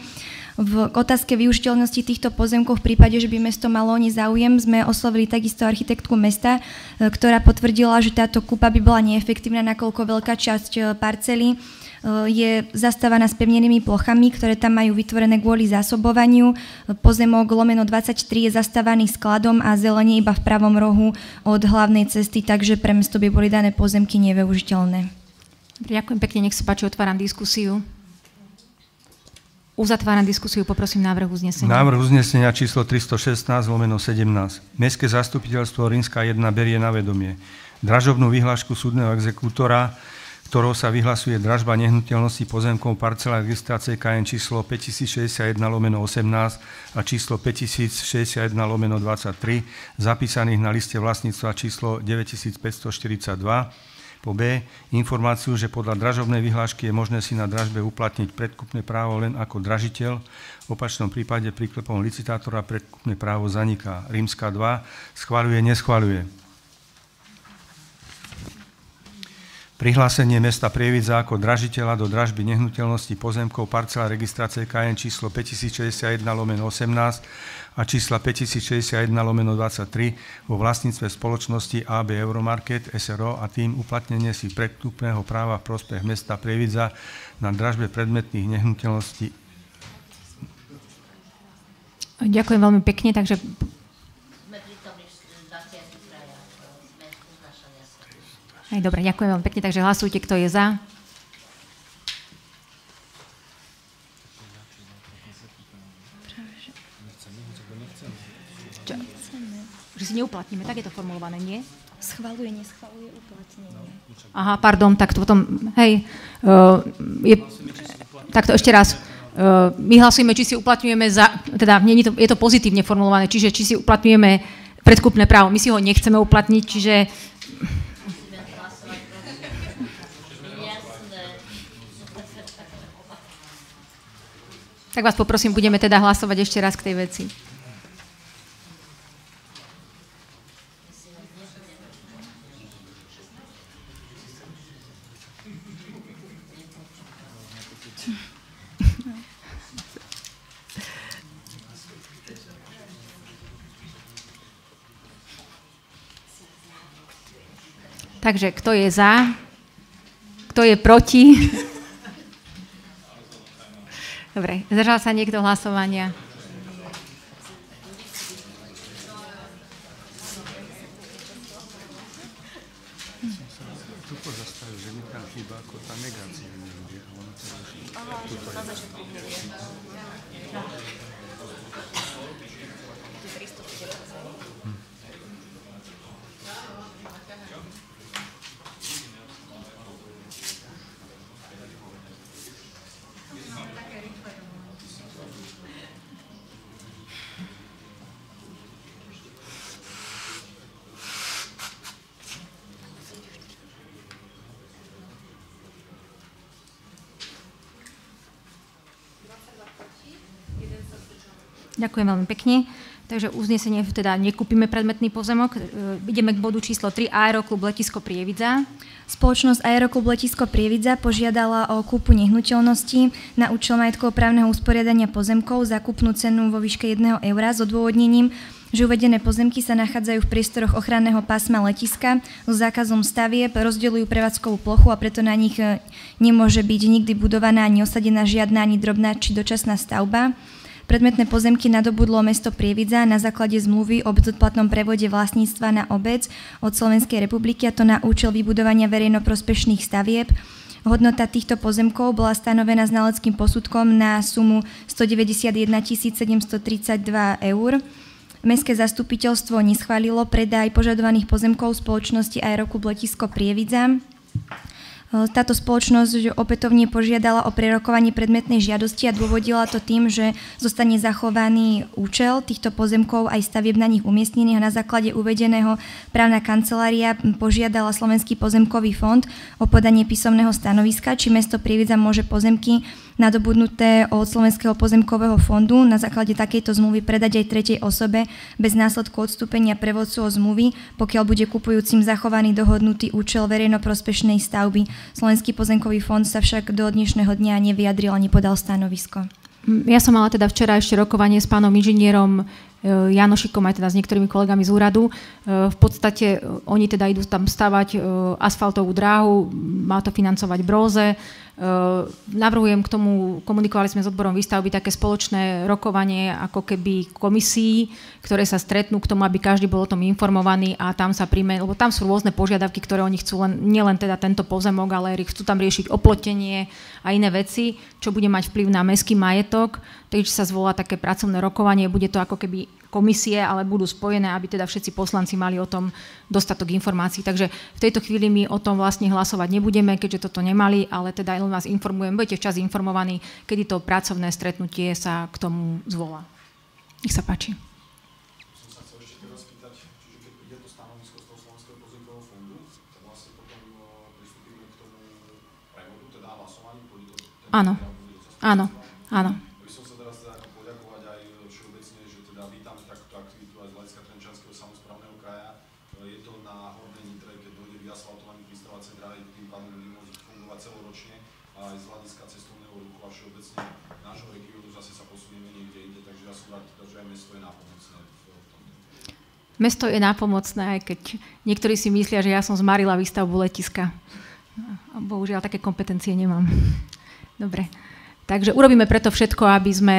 V otázke využiteľnosti týchto pozemkov v prípade, že by mesto malo o ne záujem, sme oslovili takisto architektku mesta, ktorá potvrdila, že táto kúpa by bola neefektívna, nakoľko veľká časť parcely je zastávaná s pevnenými plochami, ktoré tam majú vytvorené kvôli zásobovaniu. Pozemok /23 je zastávaný skladom a zelenie iba v pravom rohu od hlavnej cesty, takže pre mesto by boli dané pozemky nevyužiteľné. Ďakujem pekne, nech sa páči, otváram diskusiu. Uzatváram diskusiu, poprosím návrh uznesenia. Návrh uznesenia číslo 316/17. Mestské zastupiteľstvo Rímska 1 berie na vedomie dražobnú vyhlášku súdneho exekútora, ktorou sa vyhlasuje dražba nehnuteľnosti pozemkov parcela registrácie KN číslo 5061/18 a číslo 5061/23, zapísaných na liste vlastníctva číslo 9542. Po B, informáciu, že podľa dražobnej vyhlášky je možné si na dražbe uplatniť predkupné právo len ako dražiteľ. V opačnom prípade príklepom licitátora predkupné právo zaniká. Rímska 2 schvaľuje, neschvaľuje. Prihlásenie mesta Prievidza ako dražiteľa do dražby nehnuteľnosti pozemkov parcela registrácie KN číslo 5061/18 a čísla 5061/23 vo vlastníctve spoločnosti AB Euromarket SRO a tým uplatnenie si predkupného práva v prospech mesta Prievidza na dražbe predmetných nehnuteľností. Ďakujem veľmi pekne, takže aj dobre, ďakujem veľmi pekne, takže hlasujte, kto je za. Čo? Že si neuplatníme, tak je to formulované, nie? Schvaľuje, neschvaľuje uplatnenie. Aha, pardon, tak to potom, hej, takto ešte raz. My hlasujeme, či si uplatňujeme za, teda je to pozitívne formulované, čiže či si uplatňujeme predkupné právo. My si ho nechceme uplatniť, čiže tak vás poprosím, budeme teda hlasovať ešte raz k tej veci. Takže kto je za? Kto je proti? Dobre, zdržal sa niekto hlasovania? Tuto zastajú, že mi tam chýba ako tá negácia. Ďakujem veľmi pekne. Takže uznesenie, teda nekúpime predmetný pozemok. Ideme k bodu číslo 3, Aeroklub Letisko Prievidza. Spoločnosť Aeroklub Letisko Prievidza požiadala o kúpu nehnuteľnosti na účel majetkovo-právneho usporiadania pozemkov za kúpnu cenu vo výške 1 eura s odôvodnením, že uvedené pozemky sa nachádzajú v priestoroch ochranného pásma letiska so zákazom stavieb, rozdeľujú prevádzkovú plochu a preto na nich nemôže byť nikdy budovaná ani osadená žiadna ani drobná či dočasná stavba. Predmetné pozemky nadobudlo mesto Prievidza na základe zmluvy o bezodplatnom prevode vlastníctva na obec od Slovenskej republiky, a to na účel vybudovania verejnoprospešných stavieb. Hodnota týchto pozemkov bola stanovená znaleckým posudkom na sumu 191 732 eur. Mestské zastupiteľstvo neschválilo predaj požadovaných pozemkov spoločnosti Aeroklub Letisko Prievidza. Táto spoločnosť opätovne požiadala o prerokovanie predmetnej žiadosti a dôvodila to tým, že zostane zachovaný účel týchto pozemkov aj stavieb na nich umiestnených, a na základe uvedeného právna kancelária požiadala Slovenský pozemkový fond o podanie písomného stanoviska, či mesto Prievidza môže pozemky nadobudnuté od Slovenského pozemkového fondu na základe takejto zmluvy predať aj tretej osobe bez následku odstúpenia prevodcu od zmluvy, pokiaľ bude kupujúcim zachovaný dohodnutý účel verejnoprospešnej stavby. Slovenský pozemkový fond sa však do dnešného dňa nevyjadril ani podal stanovisko. Ja som mala teda včera ešte rokovanie s pánom inžinierom Janošikom, aj teda s niektorými kolegami z úradu. V podstate oni teda idú tam stavať asfaltovú dráhu, má to financovať Bróze. Navrhujem k tomu, komunikovali sme s odborom výstavby, také spoločné rokovanie ako keby komisí, ktoré sa stretnú k tomu, aby každý bol o tom informovaný a tam sa príjme, lebo tam sú rôzne požiadavky, ktoré oni chcú, nielen teda tento pozemok, ale chcú tam riešiť oplotenie a iné veci, čo bude mať vplyv na mestský majetok, takže sa zvolá také pracovné rokovanie, bude to ako keby komisie, ale budú spojené, aby teda všetci poslanci mali o tom dostatok informácií. Takže v tejto chvíli my o tom vlastne hlasovať nebudeme, keďže toto nemali, ale teda len vás informujem, budete včas informovaní, kedy to pracovné stretnutie sa k tomu zvolá. Nech sa páči. Som sa chcel ešte teraz spýtať, čiže keď príde to stanovisko z toho Slovenského pozemkového fondu, tak vlastne potom pristúpime k tomu prevodu, teda hlasovaní? Áno, áno, áno. Mesto je nápomocné, aj keď niektorí si myslia, že ja som zmarila výstavbu letiska. Bohužiaľ, také kompetencie nemám. Dobre. Takže urobíme preto všetko, aby sme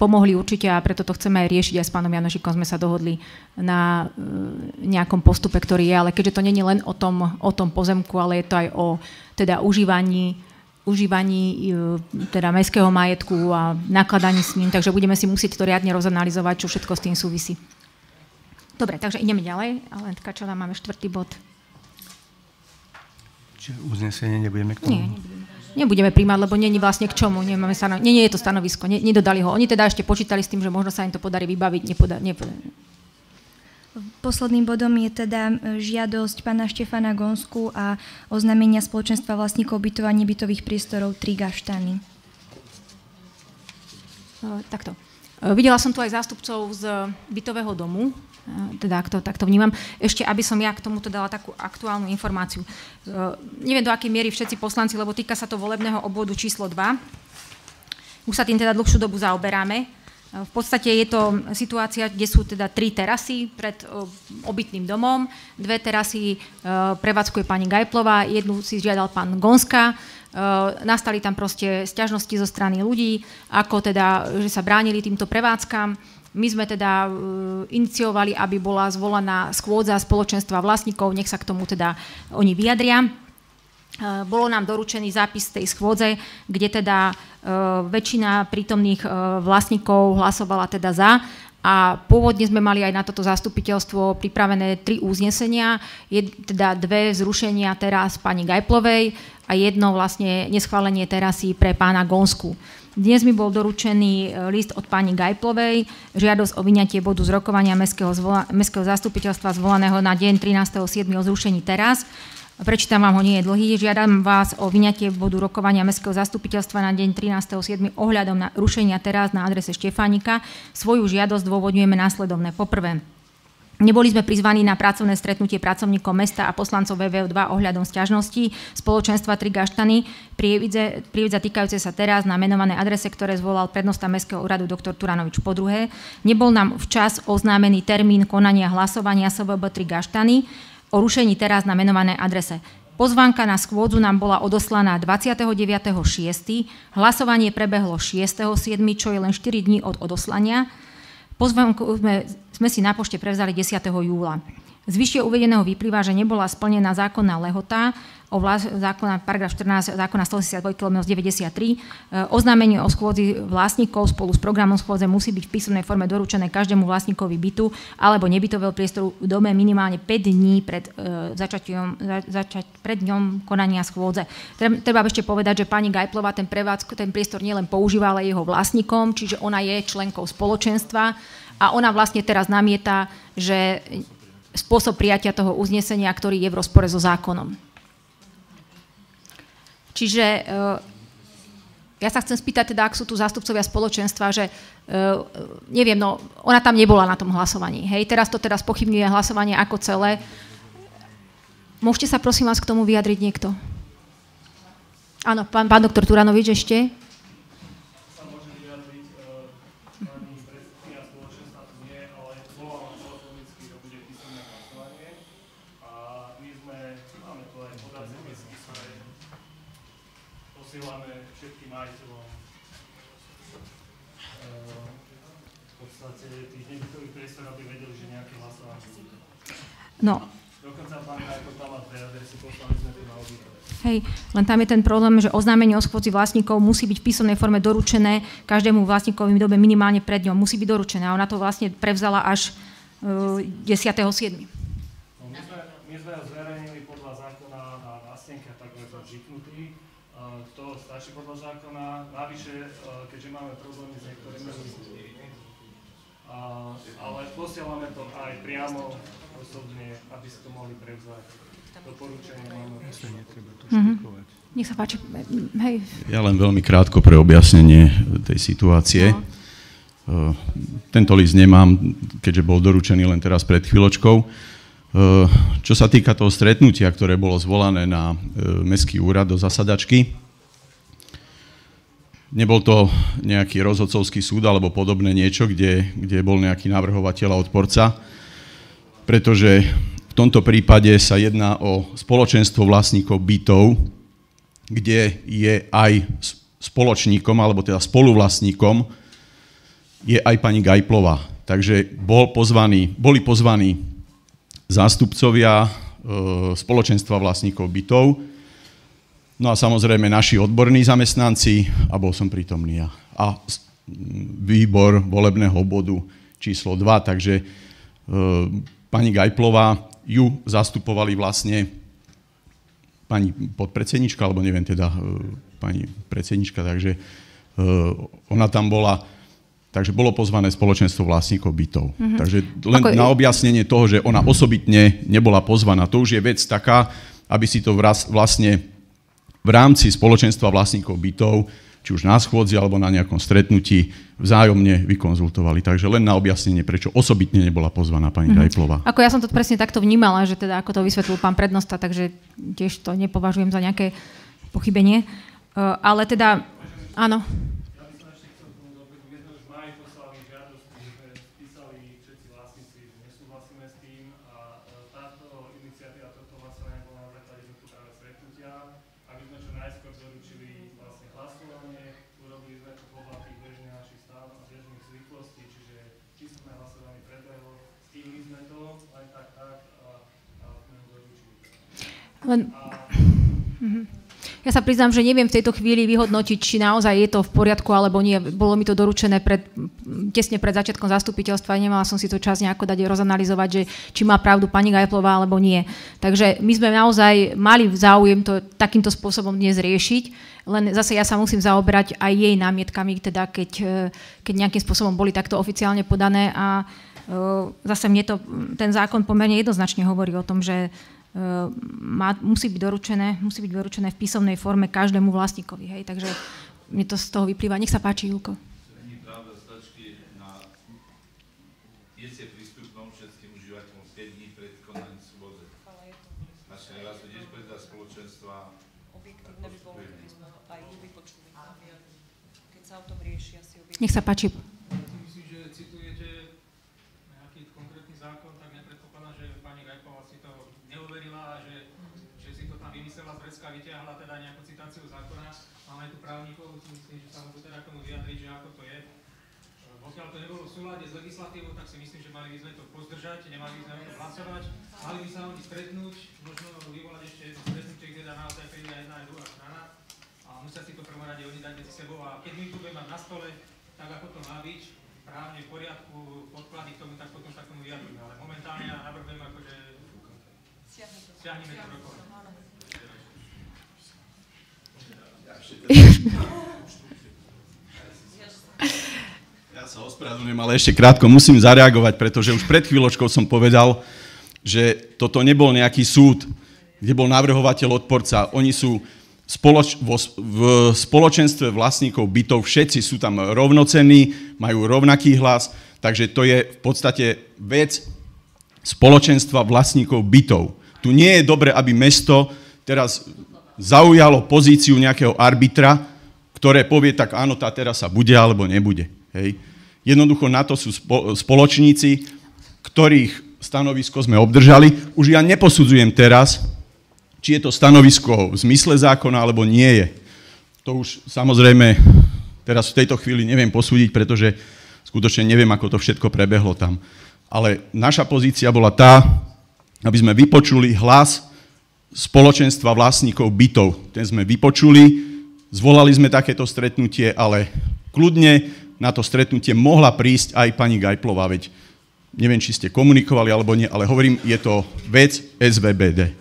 pomohli určite, a preto to chceme aj riešiť. Aj s pánom Janošikom sme sa dohodli na nejakom postupe, ktorý je, ale keďže to nie je len o tom pozemku, ale je to aj o teda užívaní teda mestského majetku a nakladaní s ním, takže budeme si musieť to riadne rozanalizovať, čo všetko s tým súvisí. Dobre, takže ideme ďalej, ale Tkačová, máme 4. bod. Čiže uznesenie nebudeme k tomu? Nie, nebudeme príjmať, lebo nie je vlastne k čomu. Nie je to stanovisko, nedodali ho. Oni teda ešte počítali s tým, že možno sa im to podarí vybaviť. Posledným bodom je teda žiadosť pána Štefana Gonsku a oznámenia spoločenstva vlastníkov bytov a nebytových priestorov 3 Gaštany. Takto. Videla som tu aj zástupcov z bytového domu, teda takto vnímam. Ešte, aby som ja k tomuto dala takú aktuálnu informáciu. Neviem, do akej miery všetci poslanci, lebo týka sa to volebného obvodu číslo 2. Už sa tým teda dlhšiu dobu zaoberáme. V podstate je to situácia, kde sú teda 3 terasy pred obytným domom. 2 terasy prevádzkuje pani Gajplová, jednu si žiadal pán Gonska. Nastali tam proste sťažnosti zo strany ľudí, ako teda, že sa bránili týmto prevádzkam. My sme teda iniciovali, aby bola zvolaná schôdza spoločenstva vlastníkov, nech sa k tomu teda oni vyjadria. Bolo nám doručený zápis tej schôdze, kde teda väčšina prítomných vlastníkov hlasovala teda za. A pôvodne sme mali aj na toto zastupiteľstvo pripravené 3 uznesenia, teda 2 zrušenia teraz pani Gajplovej a 1 vlastne neschválenie terasy pre pána Gonsku. Dnes mi bol doručený list od pani Gajplovej, žiadosť o vyňatie bodu z rokovania mestského zastupiteľstva zvolaného na deň 13.7. o zrušení teras. Prečítam vám ho, nie je dlhý. Žiadam vás o vyňatie bodu rokovania mestského zastupiteľstva na deň 13.7. ohľadom na rušenia terás na adrese Štefánika. Svoju žiadosť dôvodňujeme následovné. Poprvé, neboli sme prizvaní na pracovné stretnutie pracovníkov mesta a poslancov VVO2 ohľadom sťažností spoločenstva 3 Gaštany Prievidza týkajúce sa teraz na menované adrese, ktoré zvolal prednosta Mestského úradu dr. Turanovič. Po druhé, nebol nám včas oznámený termín konania hlasovania SVB 3 Gaštany o rušení teraz na menované adrese. Pozvánka na schôdzu nám bola odoslaná 29.6. Hlasovanie prebehlo 6.7., čo je len 4 dní od odoslania. Pozvánku sme si na pošte prevzali 10. júla. Z vyššie uvedeného vyplýva, že nebola splnená zákonná lehota o zákona paragraf 14 zákona 182/93. Oznámenie o schôdzi vlastníkov spolu s programom schôdze musí byť v písomnej forme doručené každému vlastníkovi bytu alebo nebytového priestoru v dome minimálne 5 dní pred pred dňom konania schôdze. Treba ešte povedať, že pani Gajplová ten priestor nielen používa, ale jeho vlastníkom, čiže ona je členkou spoločenstva a ona vlastne teraz namieta, že spôsob prijatia toho uznesenia, ktorý je v rozpore so zákonom. Čiže ja sa chcem spýtať, teda, ak sú tu zástupcovia spoločenstva, že neviem, no ona tam nebola na tom hlasovaní. Hej, teraz spochybňuje hlasovanie ako celé. Môžete sa prosím vás k tomu vyjadriť niekto? Áno, pán doktor Turanovič ešte. No. Hej, len tam je ten problém, že oznámenie o schôdzi vlastníkov musí byť v písomnej forme doručené každému vlastníkovi v dobe minimálne pred ňou. Musí byť doručené a ona to vlastne prevzala až 10.7. No, my sme zverejnili podľa zákona na nástenke, tak je to žiknutý. To stačí podľa zákona. Navyše, keďže máme problémy s niektorými ale posielame to aj priamo osobne, aby si to mohli prevzať. Doporučenie máme. Nech sa páči. Hej. Ja len veľmi krátko pre objasnenie tej situácie. No. Tento list nemám, keďže bol doručený len teraz pred chvíľočkou. Čo sa týka toho stretnutia, ktoré bolo zvolané na Mestský úrad do zasadačky, nebol to nejaký rozhodcovský súd alebo podobné niečo, kde bol nejaký navrhovateľ a odporca, pretože v tomto prípade sa jedná o spoločenstvo vlastníkov bytov, kde je aj spoločníkom, alebo teda spoluvlastníkom, je aj pani Gajplová. Takže boli pozvaní zástupcovia spoločenstva vlastníkov bytov, no a samozrejme naši odborní zamestnanci a bol som prítomný ja. A výbor volebného obvodu číslo 2, takže pani Gajplová ju zastupovali vlastne pani podpredsednička, alebo neviem teda pani predsednička, takže ona tam bola, takže bolo pozvané spoločenstvo vlastníkov bytov. Mm-hmm. Takže len na objasnenie toho, že ona osobitne nebola pozvaná, to už je vec taká, aby si to vlastne v rámci spoločenstva vlastníkov bytov, či už na schôdzi alebo na nejakom stretnutí, vzájomne vykonzultovali. Takže len na objasnenie, prečo osobitne nebola pozvaná pani Gajplová. Ako ja som to presne takto vnímala, že teda ako to vysvetlil pán prednosta, takže tiež to nepovažujem za nejaké pochybenie. Ale teda, áno. Len, ja sa priznám, že neviem v tejto chvíli vyhodnotiť, či naozaj je to v poriadku, alebo nie. Bolo mi to doručené tesne pred začiatkom zastupiteľstva a nemala som si to čas nejako dať rozanalizovať, že či má pravdu pani Gajplová, alebo nie. Takže my sme naozaj mali záujem to takýmto spôsobom dnes riešiť, len zase ja sa musím zaoberať aj jej námietkami, teda keď nejakým spôsobom boli takto oficiálne podané a zase mne ten zákon pomerne jednoznačne hovorí o tom, že musí byť doručené v písomnej forme každému vlastníkovi. Hej? Takže mne to z toho vyplýva. Nech sa páči, Julko. Není pravda, stačí na je prístupnom všetkým užívateľom 5 dní pred konaním schôdze. Naše vás tiež predseda spoločenstva. Objektívne by bolo, keď sme aj ju vypočuli. Keď sa o tom rieši asi objektívne. Nech sa páči. Myslím, že citujete nejaký konkrétny zákon, tak nepredpokladám, že pani Gajplová si to neuverila a že si to tam vymyslela vrecka, vyťahla teda nejakú citáciu zákona. Máme tu právnikov, myslím, že sa môžu teda k tomu vyjadriť, že ako to je. Pokiaľ to nebolo v súlade s legislatívou, tak si myslím, že mali by sme to pozdržať, nemali by sme o to hlasovať, mali by sa oni stretnúť, možno vyvolať ešte jedno stretnutie, kde dá naozaj príde aj jedna aj druhá strana a musia si to v prvom rade oni dať medzi sebou a keď my to budeme mať na stole, tak ako to má byť, právne v poriadku, podklady k tomu, tak potom sa k tomu vyjadrujeme, ale momentálne ja navrhujem akože stiahneme to rokovanie. Ja sa ospravedlňujem, ale ešte krátko musím zareagovať, pretože už pred chvíľočkou som povedal, že toto nebol nejaký súd, kde bol navrhovateľ odporca. Oni sú v spoločenstve vlastníkov bytov, všetci sú tam rovnocenní, majú rovnaký hlas, takže to je v podstate vec spoločenstva vlastníkov bytov. Tu nie je dobre, aby mesto teraz zaujalo pozíciu nejakého arbitra, ktoré povie tak áno, tá teraz sa bude alebo nebude. Hej. Jednoducho na to sú spoločníci, ktorých stanovisko sme obdržali. Už ja neposudzujem teraz, či je to stanovisko v zmysle zákona, alebo nie je. To už samozrejme teraz v tejto chvíli neviem posúdiť, pretože skutočne neviem, ako to všetko prebehlo tam. Ale naša pozícia bola tá, aby sme vypočuli hlas spoločenstva vlastníkov bytov. Ten sme vypočuli, zvolali sme takéto stretnutie, ale kľudne na to stretnutie mohla prísť aj pani Gajplová, veď neviem, či ste komunikovali alebo nie, ale hovorím, je to vec SVBD.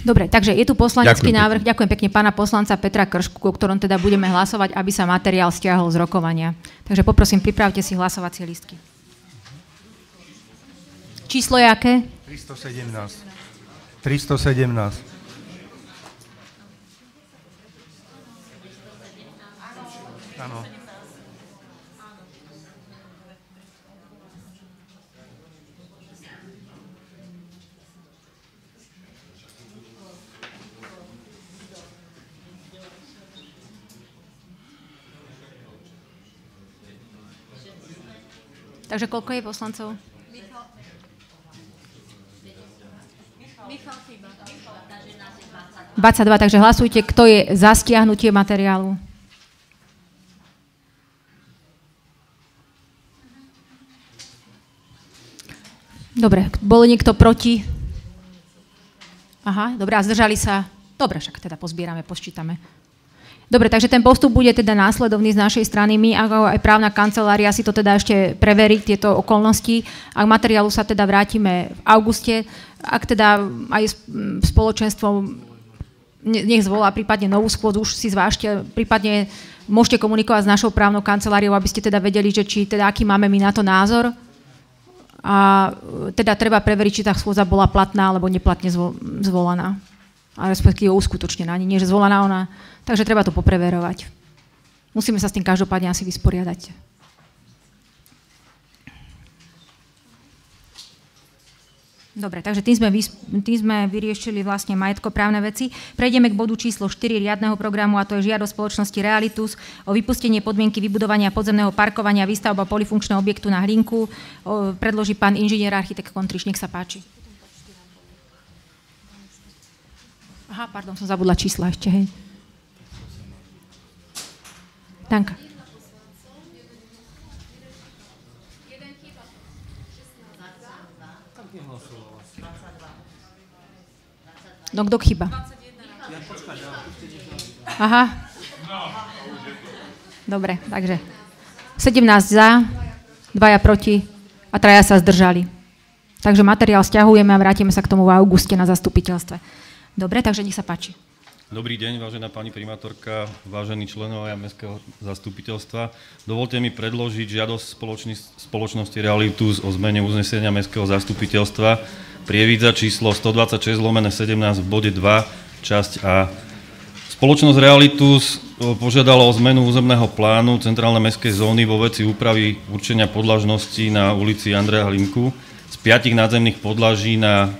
Dobre, takže je tu poslanecký návrh, ďakujem pekne, pána poslanca Petra Kršku, o ktorom teda budeme hlasovať, aby sa materiál stiahol z rokovania. Takže poprosím, pripravte si hlasovacie lístky. Číslo je aké? 317. 317. Áno. Takže koľko je poslancov? 22, takže hlasujte, kto je za stiahnutie materiálu. Dobre, bol niekto proti? Aha, dobre, a zdržali sa? Dobre, však teda pozbierame, posčítame. Dobre, takže ten postup bude teda následovný z našej strany. My, ako aj právna kancelária, si to teda ešte preverí, tieto okolnosti. Ak materiálu sa teda vrátime v auguste, ak teda aj spoločenstvo nech zvolá prípadne novú schôdzu, už si zvážte, prípadne môžete komunikovať s našou právnou kanceláriou, aby ste teda vedeli, že či teda aký máme my na to názor. A teda treba preveriť, či tá schôdza bola platná alebo neplatne zvolaná. A respektíve uskutočnená, nie že zvolaná ona. Takže treba to popreverovať. Musíme sa s tým každopádne asi vysporiadať. Dobre, takže tým sme vyriešili vlastne majetkoprávne veci. Prejdeme k bodu číslo 4 riadneho programu, a to je žiadosť spoločnosti Realitus o vypustenie podmienky vybudovania podzemného parkovania, výstavba polifunkčného objektu na Hlinku. Predloží pán inžinier architekt Kontriš, nech sa páči. Aha, pardon, som zabudla čísla ešte, hej. Danka. No, kto chýba? Aha. Dobre, takže 17 za, 2 proti a 3 sa zdržali. Takže materiál stiahujeme a vrátime sa k tomu v auguste na zastupiteľstve. Dobre, takže nech sa páči. Dobrý deň, vážená pani primátorka, vážení členovia Mestského zastupiteľstva. Dovolte mi predložiť žiadosť spoločnosti Realitus o zmene uznesenia Mestského zastupiteľstva Prievidza číslo 126/17 v bode 2, časť A. Spoločnosť Realitus požiadala o zmenu územného plánu centrálnej mestskej zóny vo veci úpravy určenia podlažnosti na ulici Andreja Hlinku z 5 nadzemných podlaží na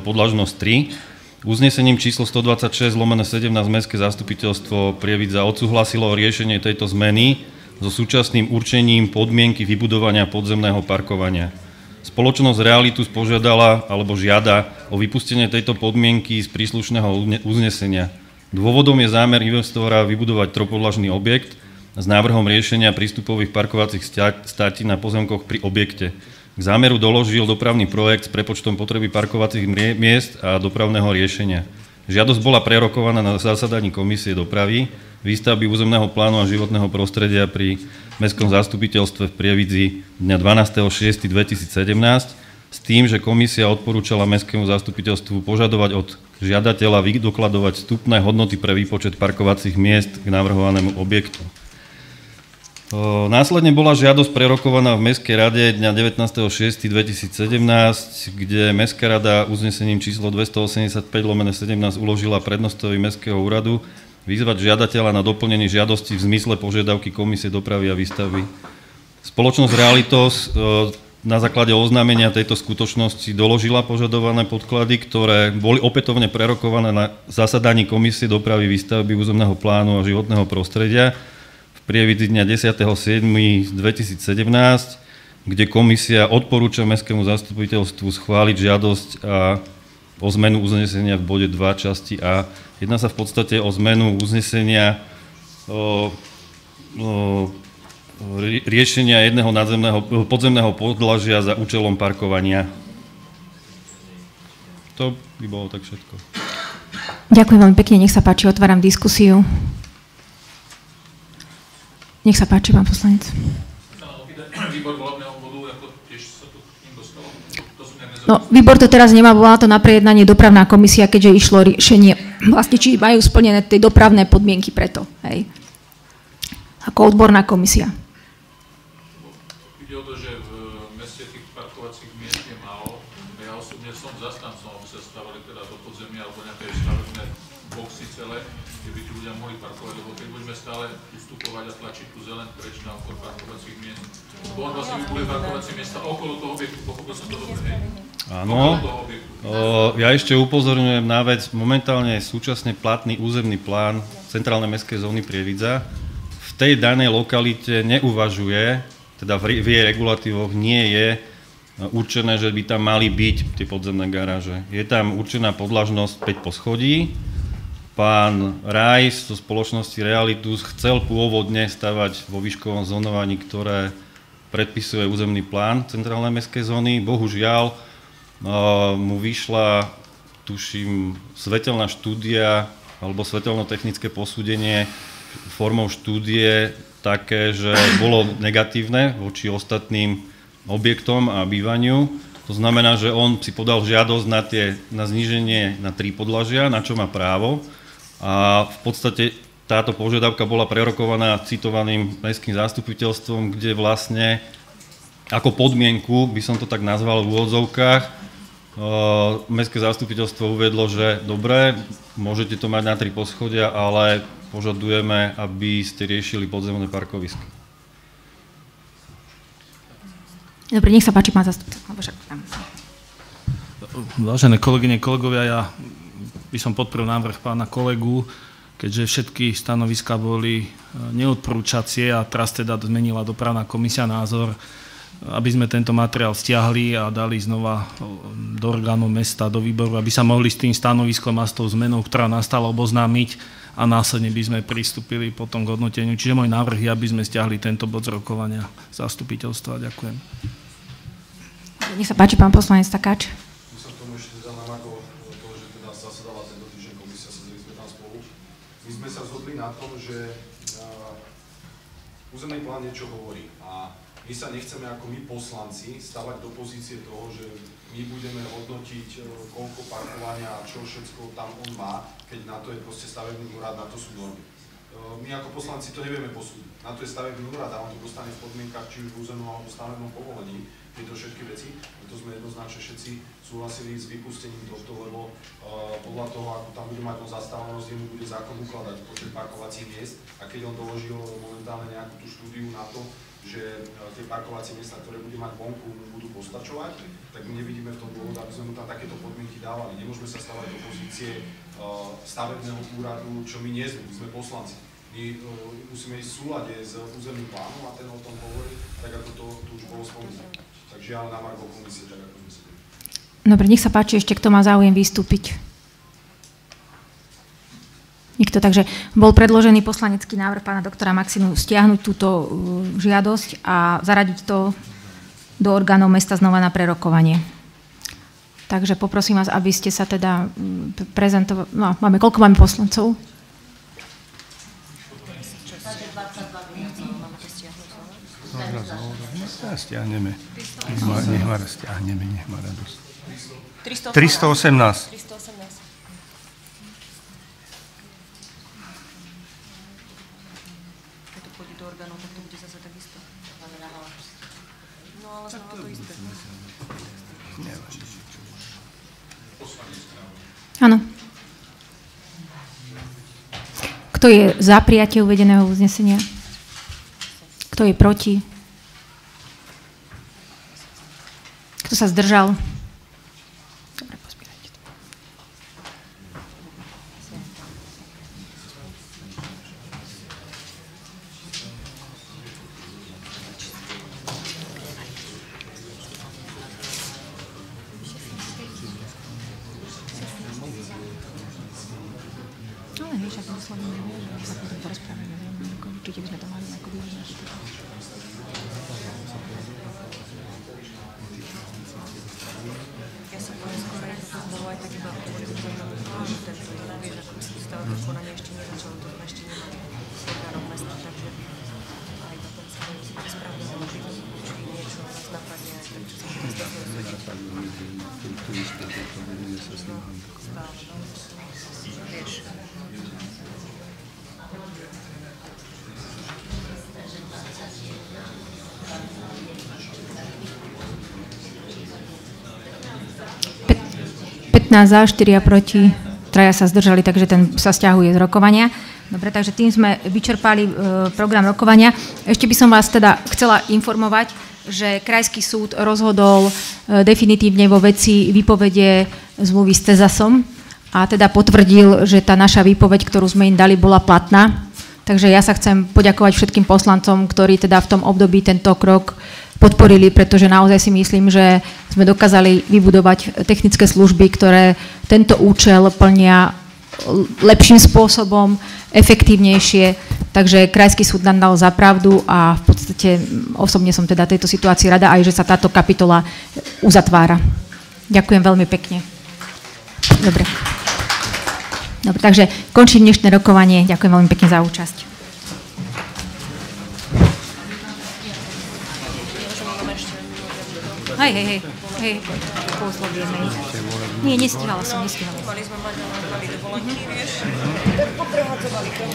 podlažnosť 3. Uznesením číslo 126/17 Mestské zastupiteľstvo Prievidza odsúhlasilo riešenie tejto zmeny so súčasným určením podmienky vybudovania podzemného parkovania. Spoločnosť Realitus požiadala alebo žiada o vypustenie tejto podmienky z príslušného uznesenia. Dôvodom je zámer investora vybudovať tropodlažný objekt s návrhom riešenia prístupových parkovacích státí na pozemkoch pri objekte. K zámeru doložil dopravný projekt s prepočtom potreby parkovacích miest a dopravného riešenia. Žiadosť bola prerokovaná na zasadaní komisie dopravy, výstavby územného plánu a životného prostredia pri Mestskom zastupiteľstve v Prievidzi dňa 12.6.2017 s tým, že komisia odporúčala Mestskému zastupiteľstvu požadovať od žiadateľa vydokladovať vstupné hodnoty pre výpočet parkovacích miest k navrhovanému objektu. Následne bola žiadosť prerokovaná v Mestskej rade dňa 19.6.2017, kde Mestská rada uznesením číslo 285/17 uložila prednostovi Mestského úradu vyzvať žiadateľa na doplnenie žiadosti v zmysle požiadavky Komisie dopravy a výstavby. Spoločnosť Realitos na základe oznámenia tejto skutočnosti doložila požadované podklady, ktoré boli opätovne prerokované na zasadaní Komisie dopravy, výstavby, územného plánu a životného prostredia v Prievidzi dňa 10.7.2017, kde komisia odporúča Mestskému zastupiteľstvu schváliť žiadosť o zmenu uznesenia v bode 2 časti A. Jedná sa v podstate o zmenu uznesenia riešenia jedného podzemného podlažia za účelom parkovania. To by bolo tak všetko. Ďakujem veľmi pekne, nech sa páči, otváram diskusiu. Nech sa páči, pán poslanec. Výbor volebného bodu, ako tiež sa tu k ním dostalo. No, výbor to teraz nemá, bola to na prejednanie dopravná komisia, keďže išlo riešenie, vlastne či majú splnené tie dopravné podmienky preto, hej. Ako odborná komisia. Ide o to, že v meste tých parkovacích miest je málo. Ja osobne som zastancom, aby sa stavali teda do podzemia alebo nejaké stavebné boxy celé, kde by tí ľudia mohli parkovať, lebo keď budeme stále ustupovať a tlačiť tú zelen preč na okolo parkovacích miest, lebo on vlastne vybuduje parkovacie miesta okolo toho objektu, pochopil som to dobre, hej? Áno, ja ešte upozorňujem na vec, momentálne je súčasne platný územný plán Centrálnej mestskej zóny Prievidza. V tej danej lokalite neuvažuje, teda v jej regulatívoch nie je určené, že by tam mali byť tie podzemné garáže. Je tam určená podlažnosť 5 poschodí. Pán Rajs zo spoločnosti Realitus chcel pôvodne stavať vo výškovom zónovaní, ktoré predpisuje územný plán Centrálnej mestskej zóny. Bohužiaľ mu vyšla, tuším, svetelná štúdia alebo svetelno-technické posúdenie formou štúdie také, že bolo negatívne voči ostatným objektom a bývaniu. To znamená, že on si podal žiadosť na zníženie na 3 podlažia, na čo má právo. A v podstate táto požiadavka bola prerokovaná citovaným mestským zastupiteľstvom, kde vlastne ako podmienku, by som to tak nazval v úvodzovkách, mestské zastupiteľstvo uvedlo, že dobre, môžete to mať na 3 poschodia, ale požadujeme, aby ste riešili podzemné parkovisko. Dobre, nech sa páči, pán zastupca. Vážené kolegyne, kolegovia, ja by som podporil návrh pána kolegu, keďže všetky stanoviská boli neodporúčacie a teraz teda zmenila dopravná komisia názor, aby sme tento materiál stiahli a dali znova do orgánu mesta, do výboru, aby sa mohli s tým stanoviskom a s tou zmenou, ktorá nastala, oboznámiť a následne by sme pristúpili potom k hodnoteniu. Čiže môj návrh je, aby sme stiahli tento bod z rokovania zastupiteľstva. Ďakujem. Nech sa páči, pán poslanec Takáč. My som tomu ešte namakol to, že teda zasadala tento týždeň komisia, sedeli sme tam spolu. My sme sa zhodli na tom, že územný plán niečo hovorí a my sa nechceme ako my poslanci stavať do pozície toho, že my budeme hodnotiť, koľko parkovania a čo všetko tam on má, keď na to je proste stavebný úrad, na to sú normy. My ako poslanci to nevieme posúdiť. Na to je stavebný úrad a on to dostane v podmienkach, či už v územnom alebo stavebnom povolení, tieto všetky veci. To sme jednoznačne všetci súhlasili s vypustením tohto, lebo podľa toho, ako tam bude mať zastávanosť, jemu bude zákon ukladať počet parkovacích miest a keď on doložil momentálne nejakú tú štúdiu na to, že tie parkovacie miesta, ktoré bude mať vonku, mu budú postačovať, tak my nevidíme v tom dôvod, aby sme mu tam takéto podmienky dávali. Nemôžeme sa stavať do pozície stavebného úradu, čo my nie sme, my sme poslanci. My musíme ísť v súlade s územným plánom a ten o tom hovorí, tak ako to už bolo spomínané. Takže ale na margo komisie, tak ako myslím. Dobre, nech sa páči ešte, kto má záujem vystúpiť. Nikto, takže bol predložený poslanecký návrh pána doktora Maxinu stiahnuť túto žiadosť a zaradiť to do orgánov mesta znova na prerokovanie. Takže poprosím vás, aby ste sa teda prezentovali. No, koľko máme poslancov? Stiahneme. Nech ma stiahneme, nech má radosť. 318. Áno. Kto je za prijatie uvedeného uznesenia? Kto je proti? Kto sa zdržal? Dobre, pozbierajte to. Ale vieš, ako vyslovene nevieš, že sa potom porozprávame, určite by sme to mali ako využiť. Ja som poviem skôr, že to bolo aj tak iba tento nevieš, ako si stále to konanie ešte nezačalo, to sme ešte nemali s orgánom mesta, takže aj na tom sa musí správne založiť, či niečo nás napadne, aj tak, čo sa to stále vieš. Za, 4 proti, 3 sa zdržali, takže ten sa stiahuje z rokovania. Dobre, takže tým sme vyčerpali program rokovania. Ešte by som vás teda chcela informovať, že Krajský súd rozhodol definitívne vo veci výpovede zmluvy s Cezasom a teda potvrdil, že tá naša výpoveď, ktorú sme im dali, bola platná. Takže ja sa chcem poďakovať všetkým poslancom, ktorí teda v tom období tento krok podporili, pretože naozaj si myslím, že sme dokázali vybudovať technické služby, ktoré tento účel plnia lepším spôsobom, efektívnejšie. Takže Krajský súd nám dal za pravdu a v podstate osobne som teda tejto situácii rada aj, že sa táto kapitola uzatvára. Ďakujem veľmi pekne. Dobre. Dobre, takže končím dnešné rokovanie. Ďakujem veľmi pekne za účasť. Hej, poslovieme ich. Nie, nestihala som. Mali sme mať dovolenky, vieš, tak poprehadzovali to.